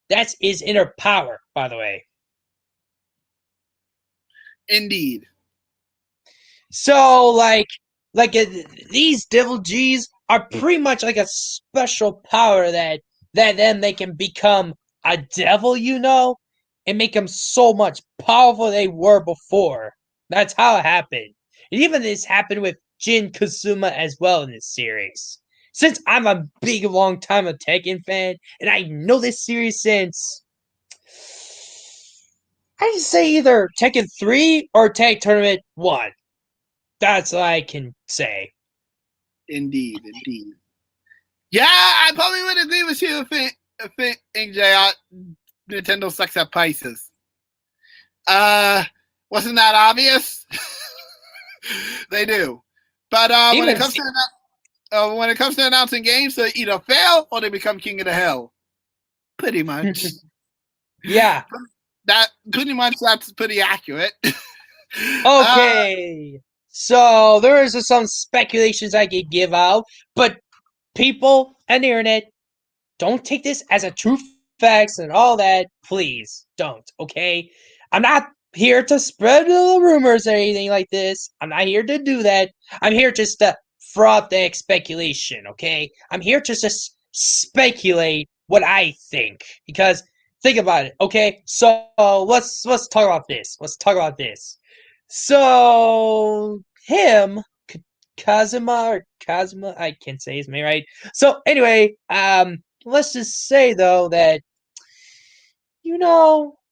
That's his inner power, by the way. Indeed. So, these Devil G's are pretty much like a special power that then they can become a devil, and make them so much powerful they were before. That's how it happened. And even this happened with Jin Kazuma as well in this series. Since I'm a big, long time Tekken fan, and I know this series since, I just say either Tekken 3 or Tag Tournament 1. That's what I can say. Indeed. Yeah, I probably would agree with you if JR, Nintendo sucks at prices. Wasn't that obvious? They do. But when it comes to announcing games, they either fail or they become king of the hill. Pretty much. Yeah. That's pretty accurate. Okay. So there is some speculations I could give out, but people and the internet, don't take this as a true facts and all that. Please don't, okay? I'm not here to spread the rumors or anything like this. I'm not here to do that. I'm here just to throw out the speculation, okay? I'm here just to speculate what I think. Because think about it, okay? So let's talk about this. So him, Kazuma, I can't say his name right. So anyway, let's just say though that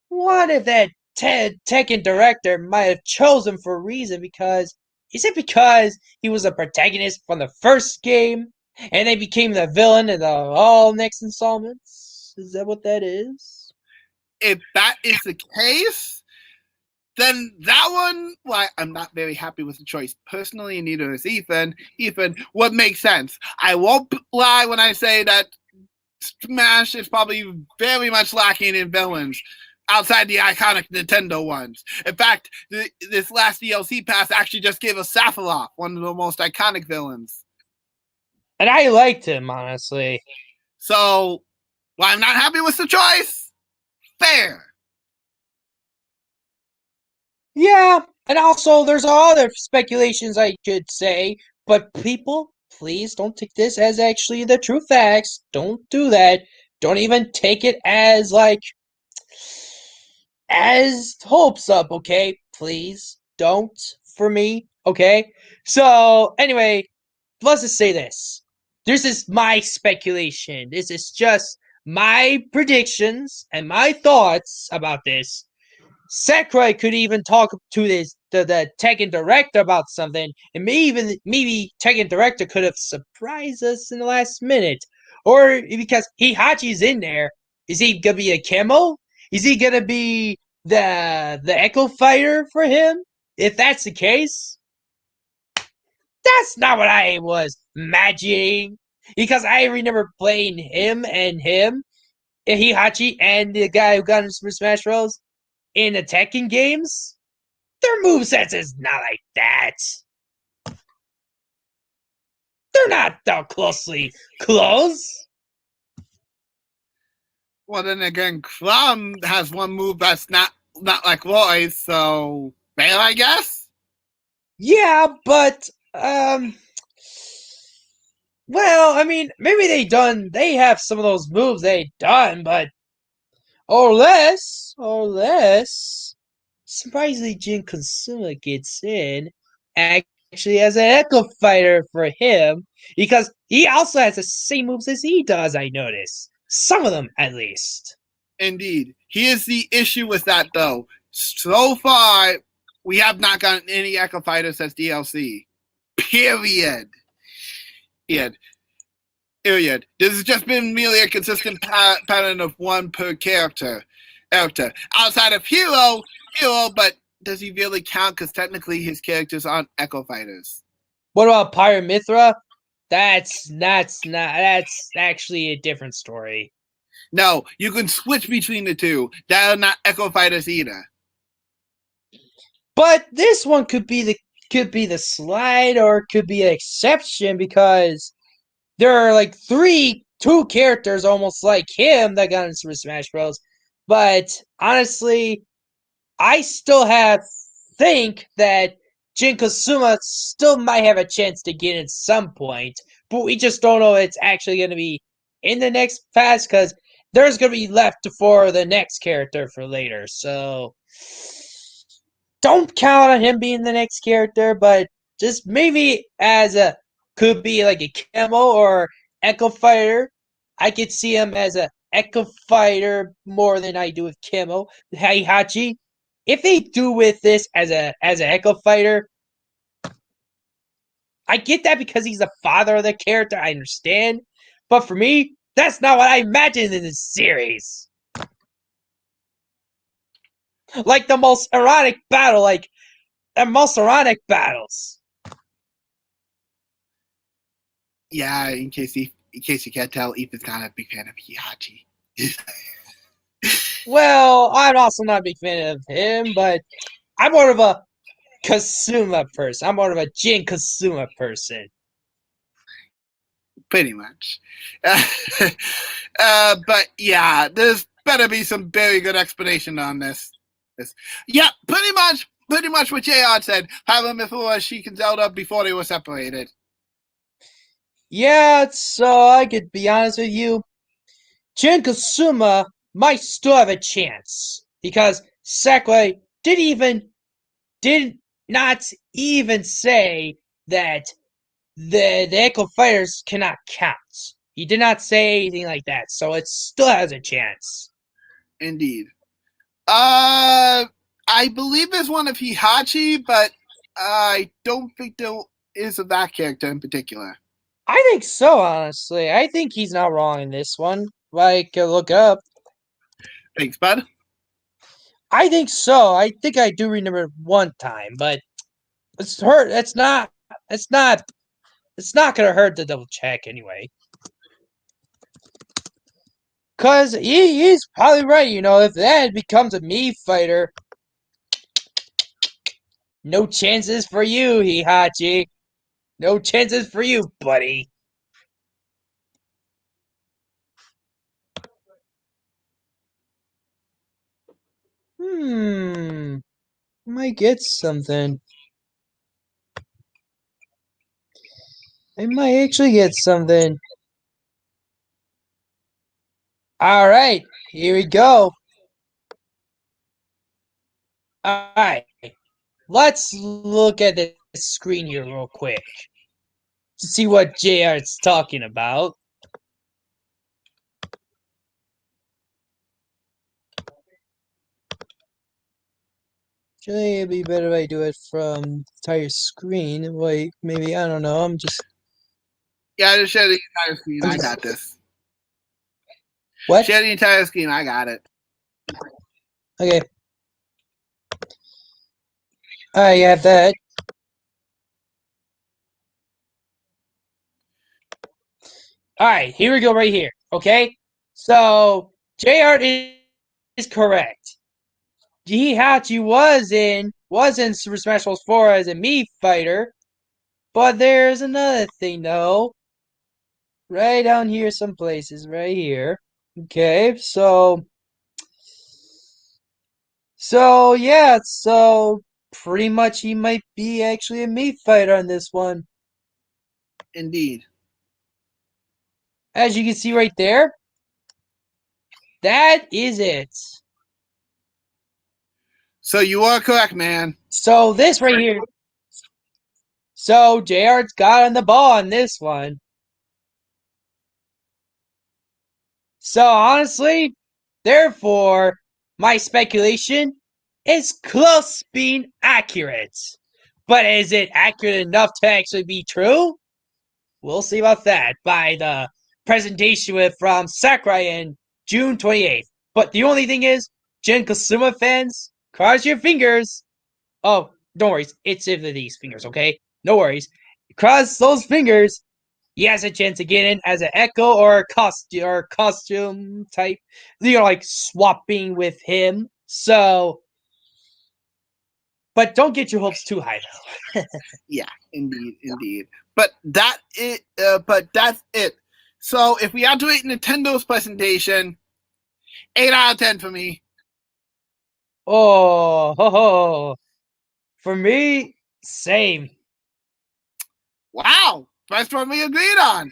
what if that Tekken director might have chosen for a reason? Because is it because he was a protagonist from the first game and they became the villain in the all next installments? Is that what that is? If that is the case, then that one, well, I'm not very happy with the choice personally, and neither is Ethan. Ethan, what makes sense? I won't lie when I say that Smash is probably very much lacking in villains outside the iconic Nintendo ones. In fact, this last DLC pass actually just gave us Sephiroth, one of the most iconic villains. And I liked him, honestly. So, while I'm not happy with the choice, fair. Yeah, and also there's other speculations I could say, but people, please don't take this as actually the true facts. Don't do that. Don't even take it as as hopes up, okay? Please don't for me, okay? So anyway, let's just say this. This is my speculation. This is just my predictions and my thoughts about this. Sakurai could even talk to the Tekken director about something, and maybe Tekken director could have surprised us in the last minute, or because Heihachi's in there, is he gonna be a camo? Is he gonna be the Echo Fighter for him? If that's the case, that's not what I was imagining, because I remember playing him, Heihachi, and the guy who got him Super Smash Bros. In the Tekken games, their movesets is not like that. They're not that closely close. Well, then again, Crum has one move that's not like Roy's, so fair, I guess. Yeah, but well, I mean, maybe they have some of those moves they done, but or less. Surprisingly, Jin Kazuma gets in actually as an Echo Fighter for him, because he also has the same moves as he does, I notice. Some of them, at least. Indeed. Here's the issue with that, though. So far, we have not gotten any Echo Fighters as DLC. Period. Period. This has just been merely a consistent pattern of one per character. Outside of Hero, but does he really count? Because technically his characters aren't Echo Fighters. What about Pyramithra? That's actually a different story. No, you can switch between the two. That are not Echo Fighters either. But this one could be the slide, or it could be an exception, because there are like two characters almost like him that got into Super Smash Bros. But honestly, I still think that Jin Kazuma still might have a chance to get in some point, but we just don't know if it's actually going to be in the next pass, because there's going to be left for the next character for later. So don't count on him being the next character, but just maybe could be like a camo or Echo Fighter. I could see him as a Echo Fighter more than I do with camo. Heihachi, if they do with this as an Echo Fighter, I get that because he's the father of the character. I understand, but for me, that's not what I imagined in this series. Like the most erotic battle, like the most erotic battles. Yeah, in case you can't tell, Ethan's not a big fan of Heihachi. Well, I'm also not a big fan of him, but I'm more of a Kazuma person. I'm more of a Jin Kazuma person. Pretty much. But yeah, there's better be some very good explanation on this. Yeah, pretty much what JR said. Pyramithra, Sheik, and Zelda before they were separated. Yeah, so I could be honest with you. Jin Kazuma might still have a chance, because Sakurai did not even say that the Echo Fighters cannot count. He did not say anything like that, so it still has a chance. Indeed. I believe there's one of Heihachi, but I don't think there is of that character in particular. I think so, honestly. I think he's not wrong in this one. I can look up. Thanks, bud. I think so. I think I do remember one time, but it's hurt. It's not. It's not. It's not gonna hurt to double check anyway. Cause he's probably right. If that becomes a me fighter, no chances for you, Heihachi. No chances for you, buddy. Might get something. I might actually get something. All right, here we go. All right, let's look at the screen here real quick to see what JR is talking about. Actually, it'd be better if I do it from the entire screen. Wait, maybe, I don't know. I'm just... Yeah, just share the entire screen. I got this. What? Share the entire screen. I got it. Okay. I have that. All right, here we go right here. Okay? So, JR is correct. Heihachi was in Super Smash Bros. 4 as a Mii fighter, but there's another thing though. Right down here, some places, right here. Okay, so yeah, so pretty much he might be actually a Mii fighter on this one. Indeed. As you can see right there, that is it. So you are correct, man. So this right here. So JR's got on the ball on this one. So honestly, therefore, my speculation is close to being accurate. But is it accurate enough to actually be true? We'll see about that by the presentation from Sakurai in June 28th. But the only thing is, Jin Kasuma fans, cross your fingers. Oh, don't worry. It's in these fingers, okay? No worries. Cross those fingers. He has a chance to get in as an Echo or a costume type. Like swapping with him. So, but don't get your hopes too high, though. Yeah, indeed. But that's it. So if we had to rate Nintendo's presentation, 8 out of 10 for me. Oh, ho, ho. For me, same. Wow, first one we agreed on.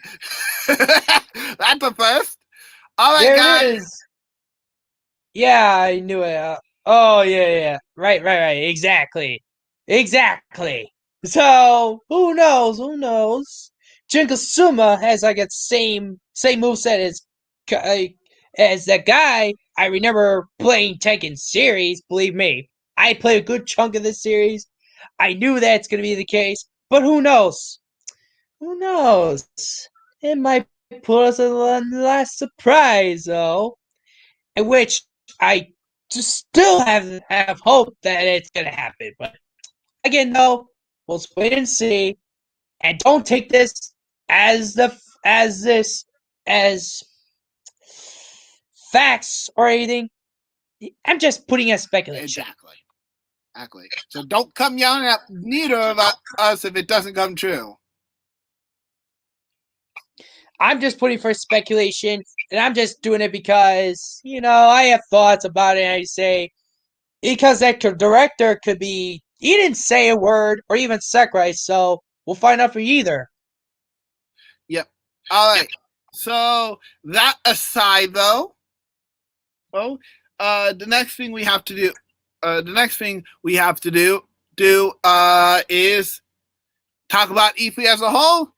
That's the first. All right, there guys. it is. Yeah, I knew it. Oh, yeah. Right. Exactly. So, who knows? Jin Kasuma has like its same moveset as that guy. I remember playing Tekken series, believe me. I played a good chunk of this series. I knew that's going to be the case, but who knows? It might put us on the last surprise, though, in which I just still have hope that it's going to happen. But again, though, we'll just wait and see. And don't take this as facts or anything. I'm just putting a speculation. Exactly. So don't come yelling at neither of us if it doesn't come true. I'm just putting for speculation, and I'm just doing it because, I have thoughts about it, and I say, because that director could be, he didn't say a word, or even Sakurai, so we'll find out for either. Yep. All right. So that aside, though, the next thing we have to do, is talk about E3 as a whole,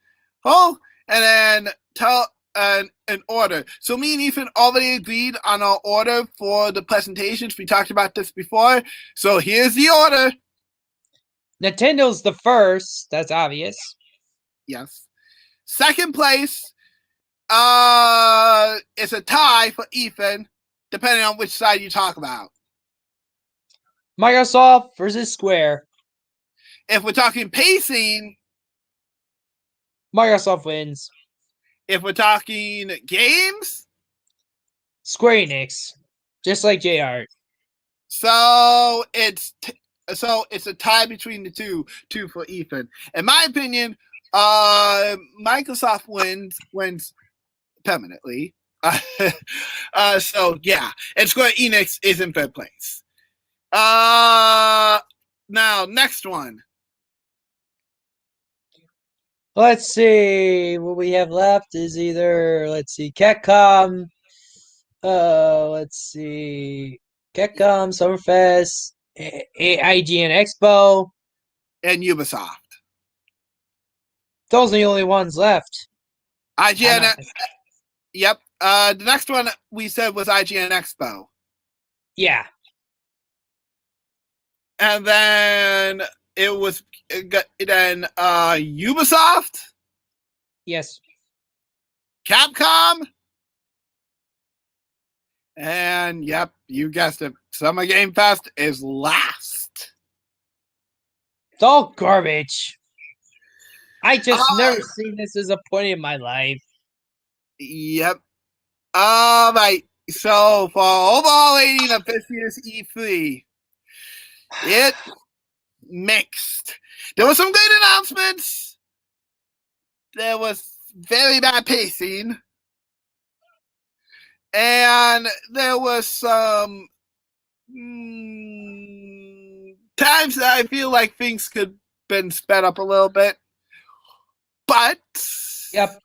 and then tell an order. So me and Ethan already agreed on our order for the presentations. We talked about this before. So here's the order. Nintendo's the first. That's obvious. Yes. Second place, It's a tie for Ethan, depending on which side you talk about. Microsoft versus Square. If we're talking pacing, Microsoft wins. if we're talking games, Square Enix. Just like JR. so it's a tie between the two for Ethan. In my opinion, Microsoft wins permanently. So yeah, and Square Enix is in third place. Now next one. Let's see. What we have left is either, let's see, Capcom. Let's see. Capcom, Summerfest, IGN Expo. And Ubisoft. Those are the only ones left. IGN. Yep. The next one we said was IGN Expo. Yeah. And then it was then Ubisoft. Yes. Capcom. And yep, you guessed it. Summer Game Fest is last. It's all garbage. I just never seen this as a point in my life. Yep. All right. So for overall rating of this year's E3, it mixed. There were some great announcements. There was very bad pacing. And there was some times that I feel like things could have been sped up a little bit. But yep,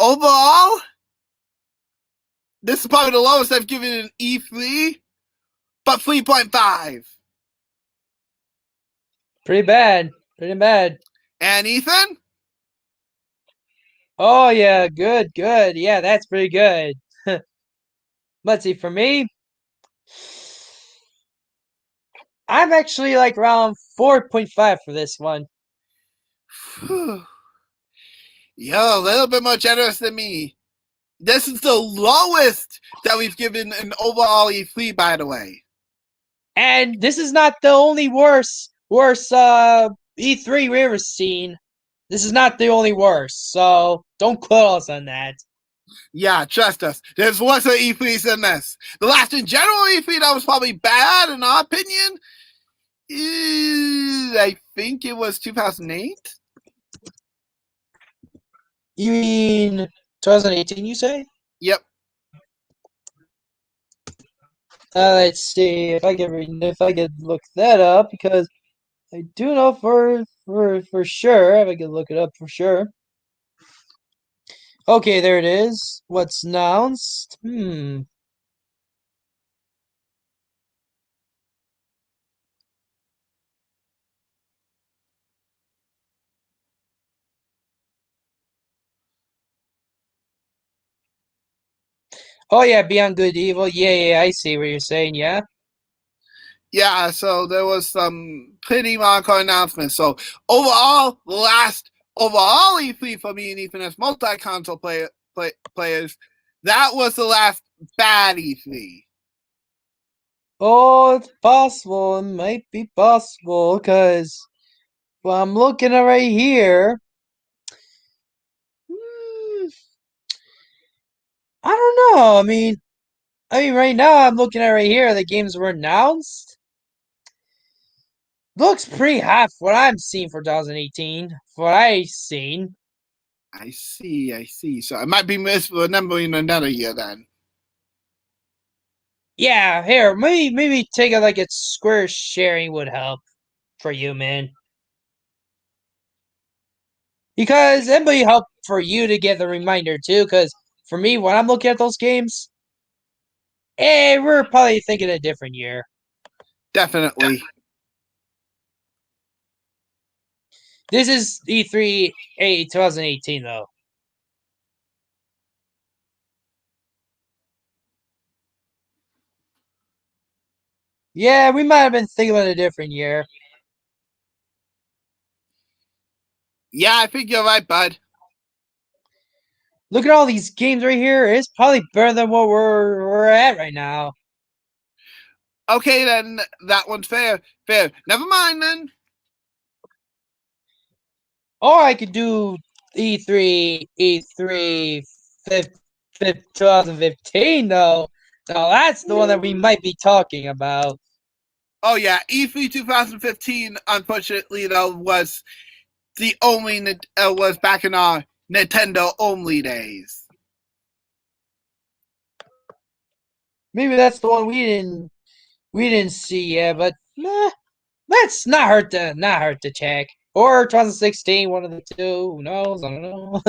overall, this is probably the lowest I've given an E3, but 3.5. Pretty bad. Pretty bad. And Ethan? Oh, yeah. Good, good. Yeah, that's pretty good. Let's see. For me, I'm actually like around 4.5 for this one. You're a little bit more generous than me. This is the lowest that we've given an overall E3, by the way. And this is not the only worst E3 we've ever seen. This is not the only worst, so don't quote us on that. Yeah, trust us. There's worse E3s than this. The last in general E3 that was probably bad, in our opinion, is, I think it was 2008. You mean 2018, you say? Yep. Let's see if I could look that up, because I do know for sure. If I could look it up for sure. Okay, there it is. What's announced? Oh yeah, Beyond Good Evil. Yeah, I see what you're saying. Yeah. Yeah, so there was some pretty hardcore announcements. So overall, the last overall E3 for me and Ethan as multi-console players, that was the last bad E3. Oh, it's possible. It might be possible, because well, I'm looking at right here. I don't know. I mean, right now I'm looking at right here. The games were announced. Looks pretty hot for what I'm seeing for 2018. For what I've seen. I see. So I might be misremembering another year then. Yeah, here, maybe take a Square sharing would help for you, man. Because it may help for you to get the reminder too. Because for me, when I'm looking at those games, we're probably thinking a different year. Definitely. This is E3 2018 though. Yeah, we might have been thinking about a different year. Yeah, I think you're right, bud. Look at all these games right here. It's probably better than what we're at right now. Okay, then that one's fair. Fair. Never mind then. Or I could do E3 2015 though. Now that's the one that we might be talking about. Oh yeah, E3 2015. Unfortunately, though, was the only was back in our Nintendo only days. Maybe that's the one we didn't see yet, but that's not hurt to check. Or 2016, one of the two. Who knows? I don't know.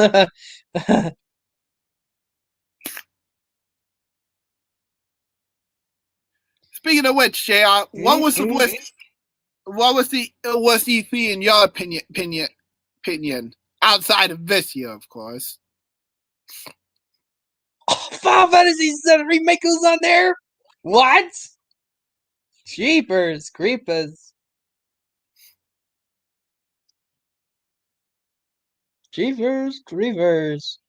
Speaking of which, JR, what was the worst? What was the E3 in your opinion? Outside of this year, of course. Final Fantasy VII Remake was on there? What? Jeepers creepers. Jeepers creepers.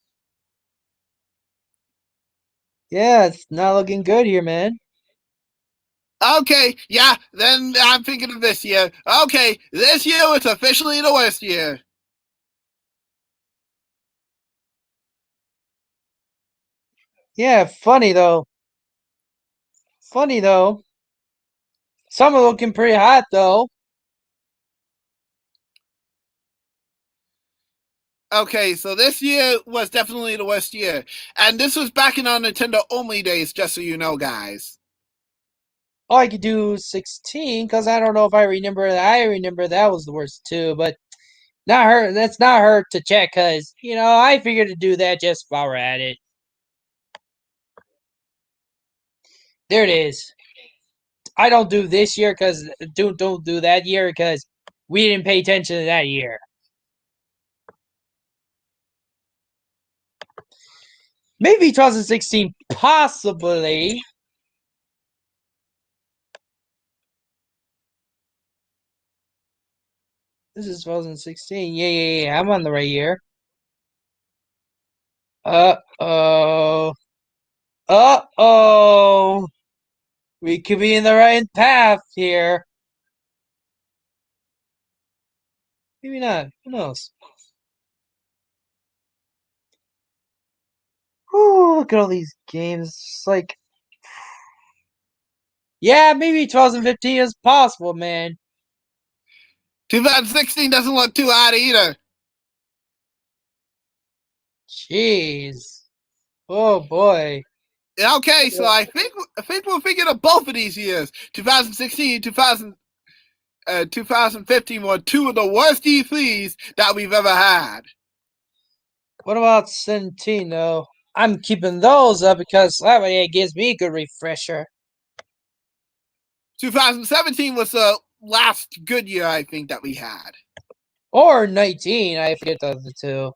Yeah, it's not looking good here, man. Okay, yeah, then I'm thinking of this year. Okay, this year was officially the worst year. Yeah, funny though. Funny though. Some are looking pretty hot though. Okay, so this year was definitely the worst year. And this was back in our Nintendo only days, just so you know, guys. Oh, I could do 16 because I don't know if I remember that. I remember that was the worst too, but not her. That's not her to check because I figured to do that just while we're at it. There it is. I don't do this year because don't do that year because we didn't pay attention to that year. Maybe 2016, possibly. This is 2016. Yeah. I'm on the right year. Uh-oh. Uh-oh. We could be in the right path here. Maybe not. Who knows? Ooh, look at all these games. It's like, yeah, maybe 2015 is possible, man. 2016 doesn't look too hot either. Jeez. Oh boy. Okay, so I think we're thinking of both of these years. 2016, 2015 were two of the worst E3s that we've ever had. What about Centino? I'm keeping those up because that way it gives me a good refresher. 2017 was the last good year I think that we had. Or 19, I forget the other two.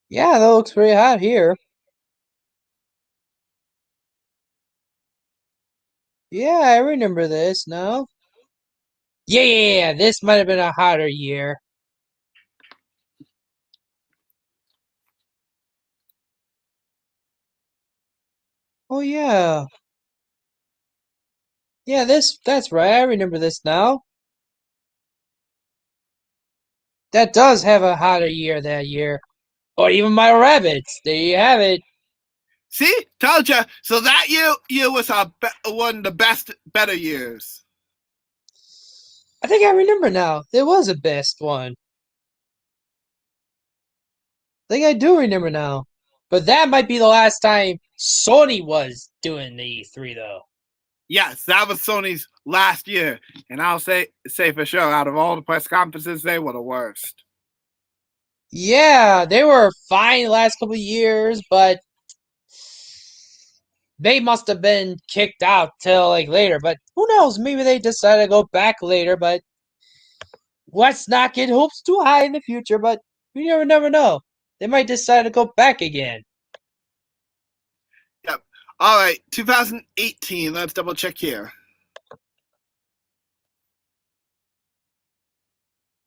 Yeah, that looks pretty hot here. Yeah, I remember this now. Yeah, this might have been a hotter year. Oh yeah. Yeah, that's right. I remember this now. That does have a hotter year that year. Or even my rabbits. There you have it. See, told you. So that year was one of the better years. I think I remember now. There was a best one. I think I do remember now. But that might be the last time Sony was doing the E3 though. Yes, that was Sony's last year, and I'll say for sure, out of all the press conferences, they were the worst. Yeah, they were fine the last couple of years, but they must have been kicked out till like later. But who knows? Maybe they decided to go back later. But let's not get hopes too high in the future. But we never know. They might decide to go back again. Yep. All right, 2018. Let's double check here.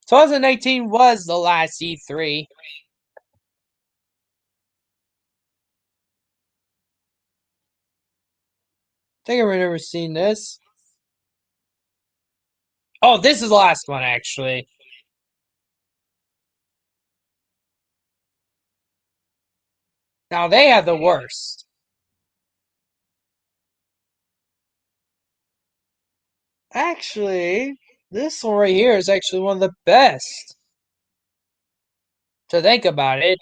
2019 was the last E3. I think I remember seeing this. Oh, this is the last one, actually. Now they have the worst. Actually, this one right here is actually one of the best. To think about it.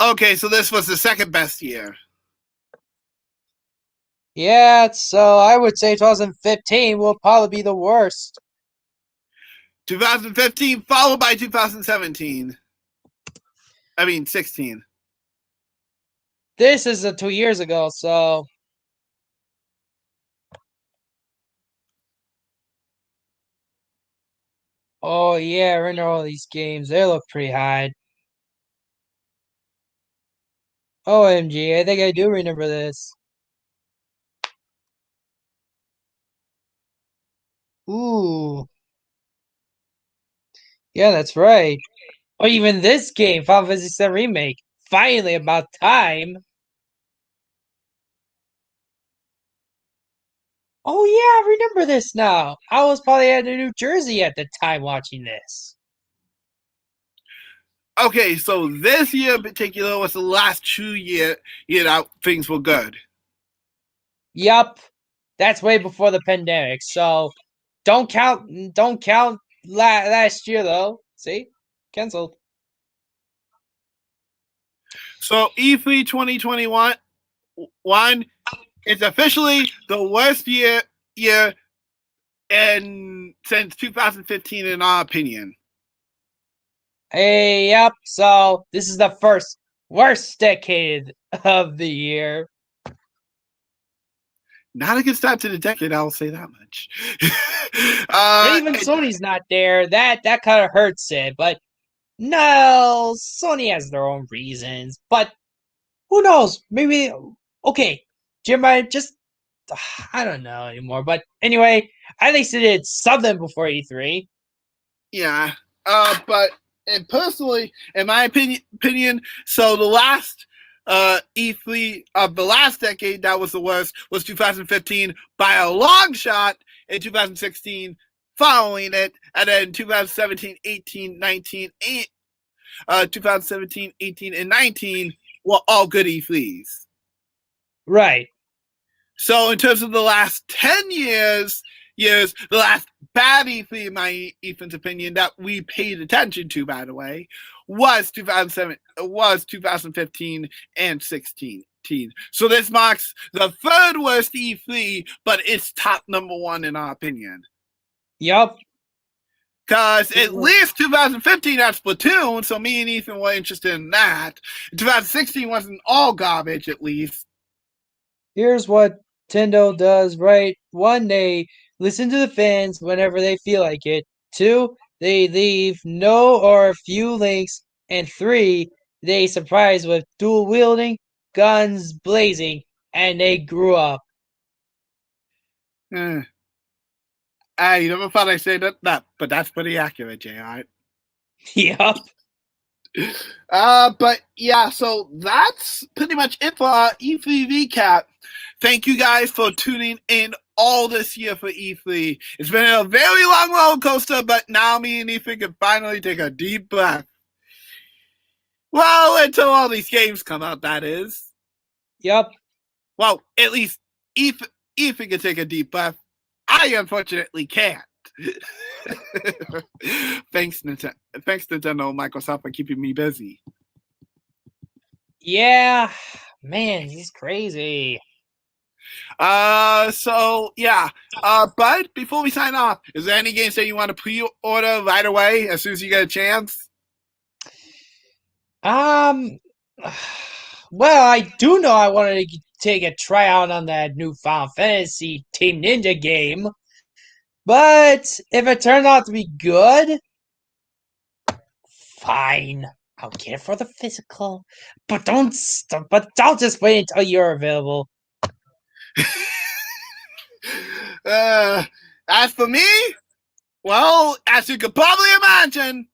Okay, so this was the second best year. Yeah, so I would say 2015 will probably be the worst. 2015 followed by 2017. I mean 16. This is 2 years ago, so oh yeah, I remember all these games. They look pretty high. OMG, I think I do remember this. Ooh. Yeah, that's right. Or even this game, Final Fantasy VII Remake. Finally, about time. Oh yeah, I remember this now. I was probably at New Jersey at the time watching this. Okay, so this year in particular was the last 2 year things were good. Yup. That's way before the pandemic. So don't count last year though. See? Cancelled. So E3 2021 is officially the worst year since 2015 in our opinion. Hey, yep. So this is the first worst decade of the year. Not a good start to the decade, I'll say that much. Even Sony's not there. That kind of hurts it. But no, Sony has their own reasons. But who knows? Maybe okay. Jim, I don't know anymore. But anyway, at least it did something before E3. Yeah. But and personally, in my opinion, so the last E3 of the last decade that was the worst was 2015 by a long shot, in 2016 following it, and then 2017, 18, 19, 2017, 18, and 19 were all good E3s. Right. So in terms of the last 10 years, the last bad E3, in my Ethan's opinion, that we paid attention to, by the way, was 2015 and 16. So this marks the third worst E3, but it's top number one in our opinion. Yup. Because at least 2015 had Splatoon, so me and Ethan were interested in that. 2016 wasn't all garbage, at least. Here's what Nintendo does right. One, they listen to the fans whenever they feel like it. Two, they leave no or few links. And three, they surprise with dual wielding, guns blazing, and they grew up. I never thought I'd say that, but that's pretty accurate, Jay. Yup. But yeah, so that's pretty much it for our E3 recap. Thank you guys for tuning in all this year for E3. It's been a very long roller coaster, but now me and Ethan can finally take a deep breath. Well, until all these games come out, that is. Yup. Well, at least Ethan can take a deep breath. I unfortunately can't. Thanks, Nintendo, Microsoft, for keeping me busy. Yeah, man, he's crazy. So yeah. But before we sign off, is there any games that you want to pre-order right away as soon as you get a chance? Well, I do know I wanted to take a try out on that new Final Fantasy Team Ninja game. But if it turns out to be good, fine. I'll get it for the physical. But don't just wait until you're available. As for me, Well, as you could probably imagine,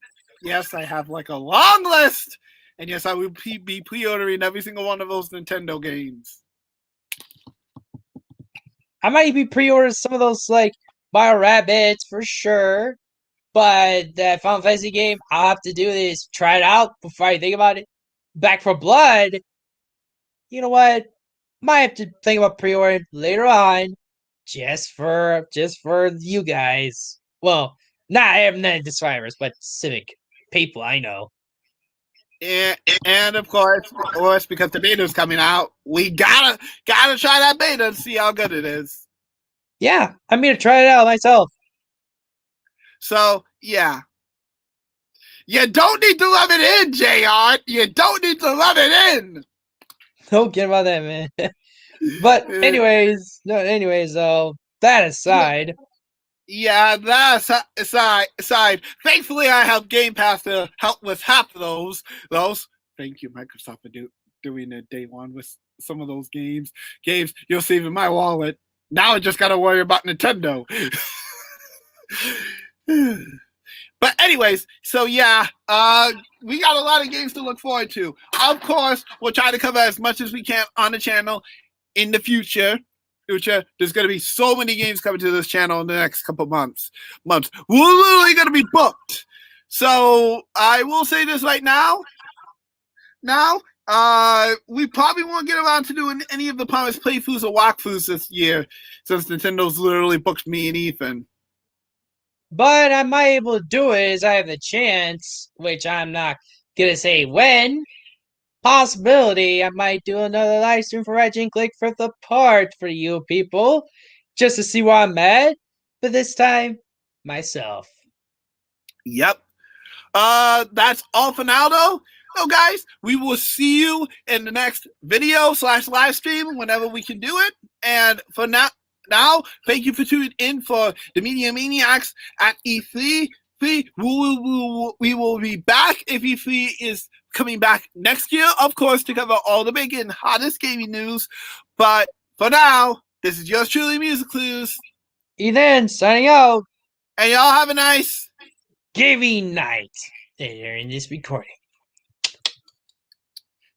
yes, I have like a long list, and yes, I will be pre-ordering every single one of those Nintendo games. I might be pre-ordering some of those like Bio Rabbits for sure. But that Final Fantasy game, I'll have to do is try it out before I think about it. Back for Blood, you know what? Might have to think about pre-ordering later on, just for you guys. Well, not the survivors, but civic people I know. And of course, because the beta is coming out, we gotta try that beta and see how good it is. Yeah, I'm gonna try it out myself. So yeah, you don't need to love it in, JR. You don't need to love it in. Don't get about that, man. But anyways, though, that aside, Yeah, that aside. Thankfully, I have Game Pass to help with half of those. Thank you, Microsoft, for doing it day one with some of those games. Games you'll save in my wallet. Now I just got to worry about Nintendo. But anyways, so yeah, we got a lot of games to look forward to. Of course, we'll try to cover as much as we can on the channel in the future. There's going to be so many games coming to this channel in the next couple months. We're literally going to be booked. So I will say this right now. We probably won't get around to doing any of the promised playthroughs or walkthroughs this year, since Nintendo's literally booked me and Ethan. but I might be able to do it as I have the chance, which I'm not gonna say when. Possibility I might do another live stream for Ratchet and Click for the part for you people, just to see where I'm at. But this time, myself. Yep. That's all for now, though. So, guys, we will see you in the next video / live stream whenever we can do it. And for now, thank you for tuning in for the Media Maniacs at E3. We will be back if E3 is coming back next year, of course, to cover all the big and hottest gaming news. But for now, this is yours truly, Music Clues. Ethan, signing out. And y'all have a nice gaming night during this recording.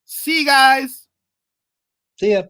See you guys. See ya.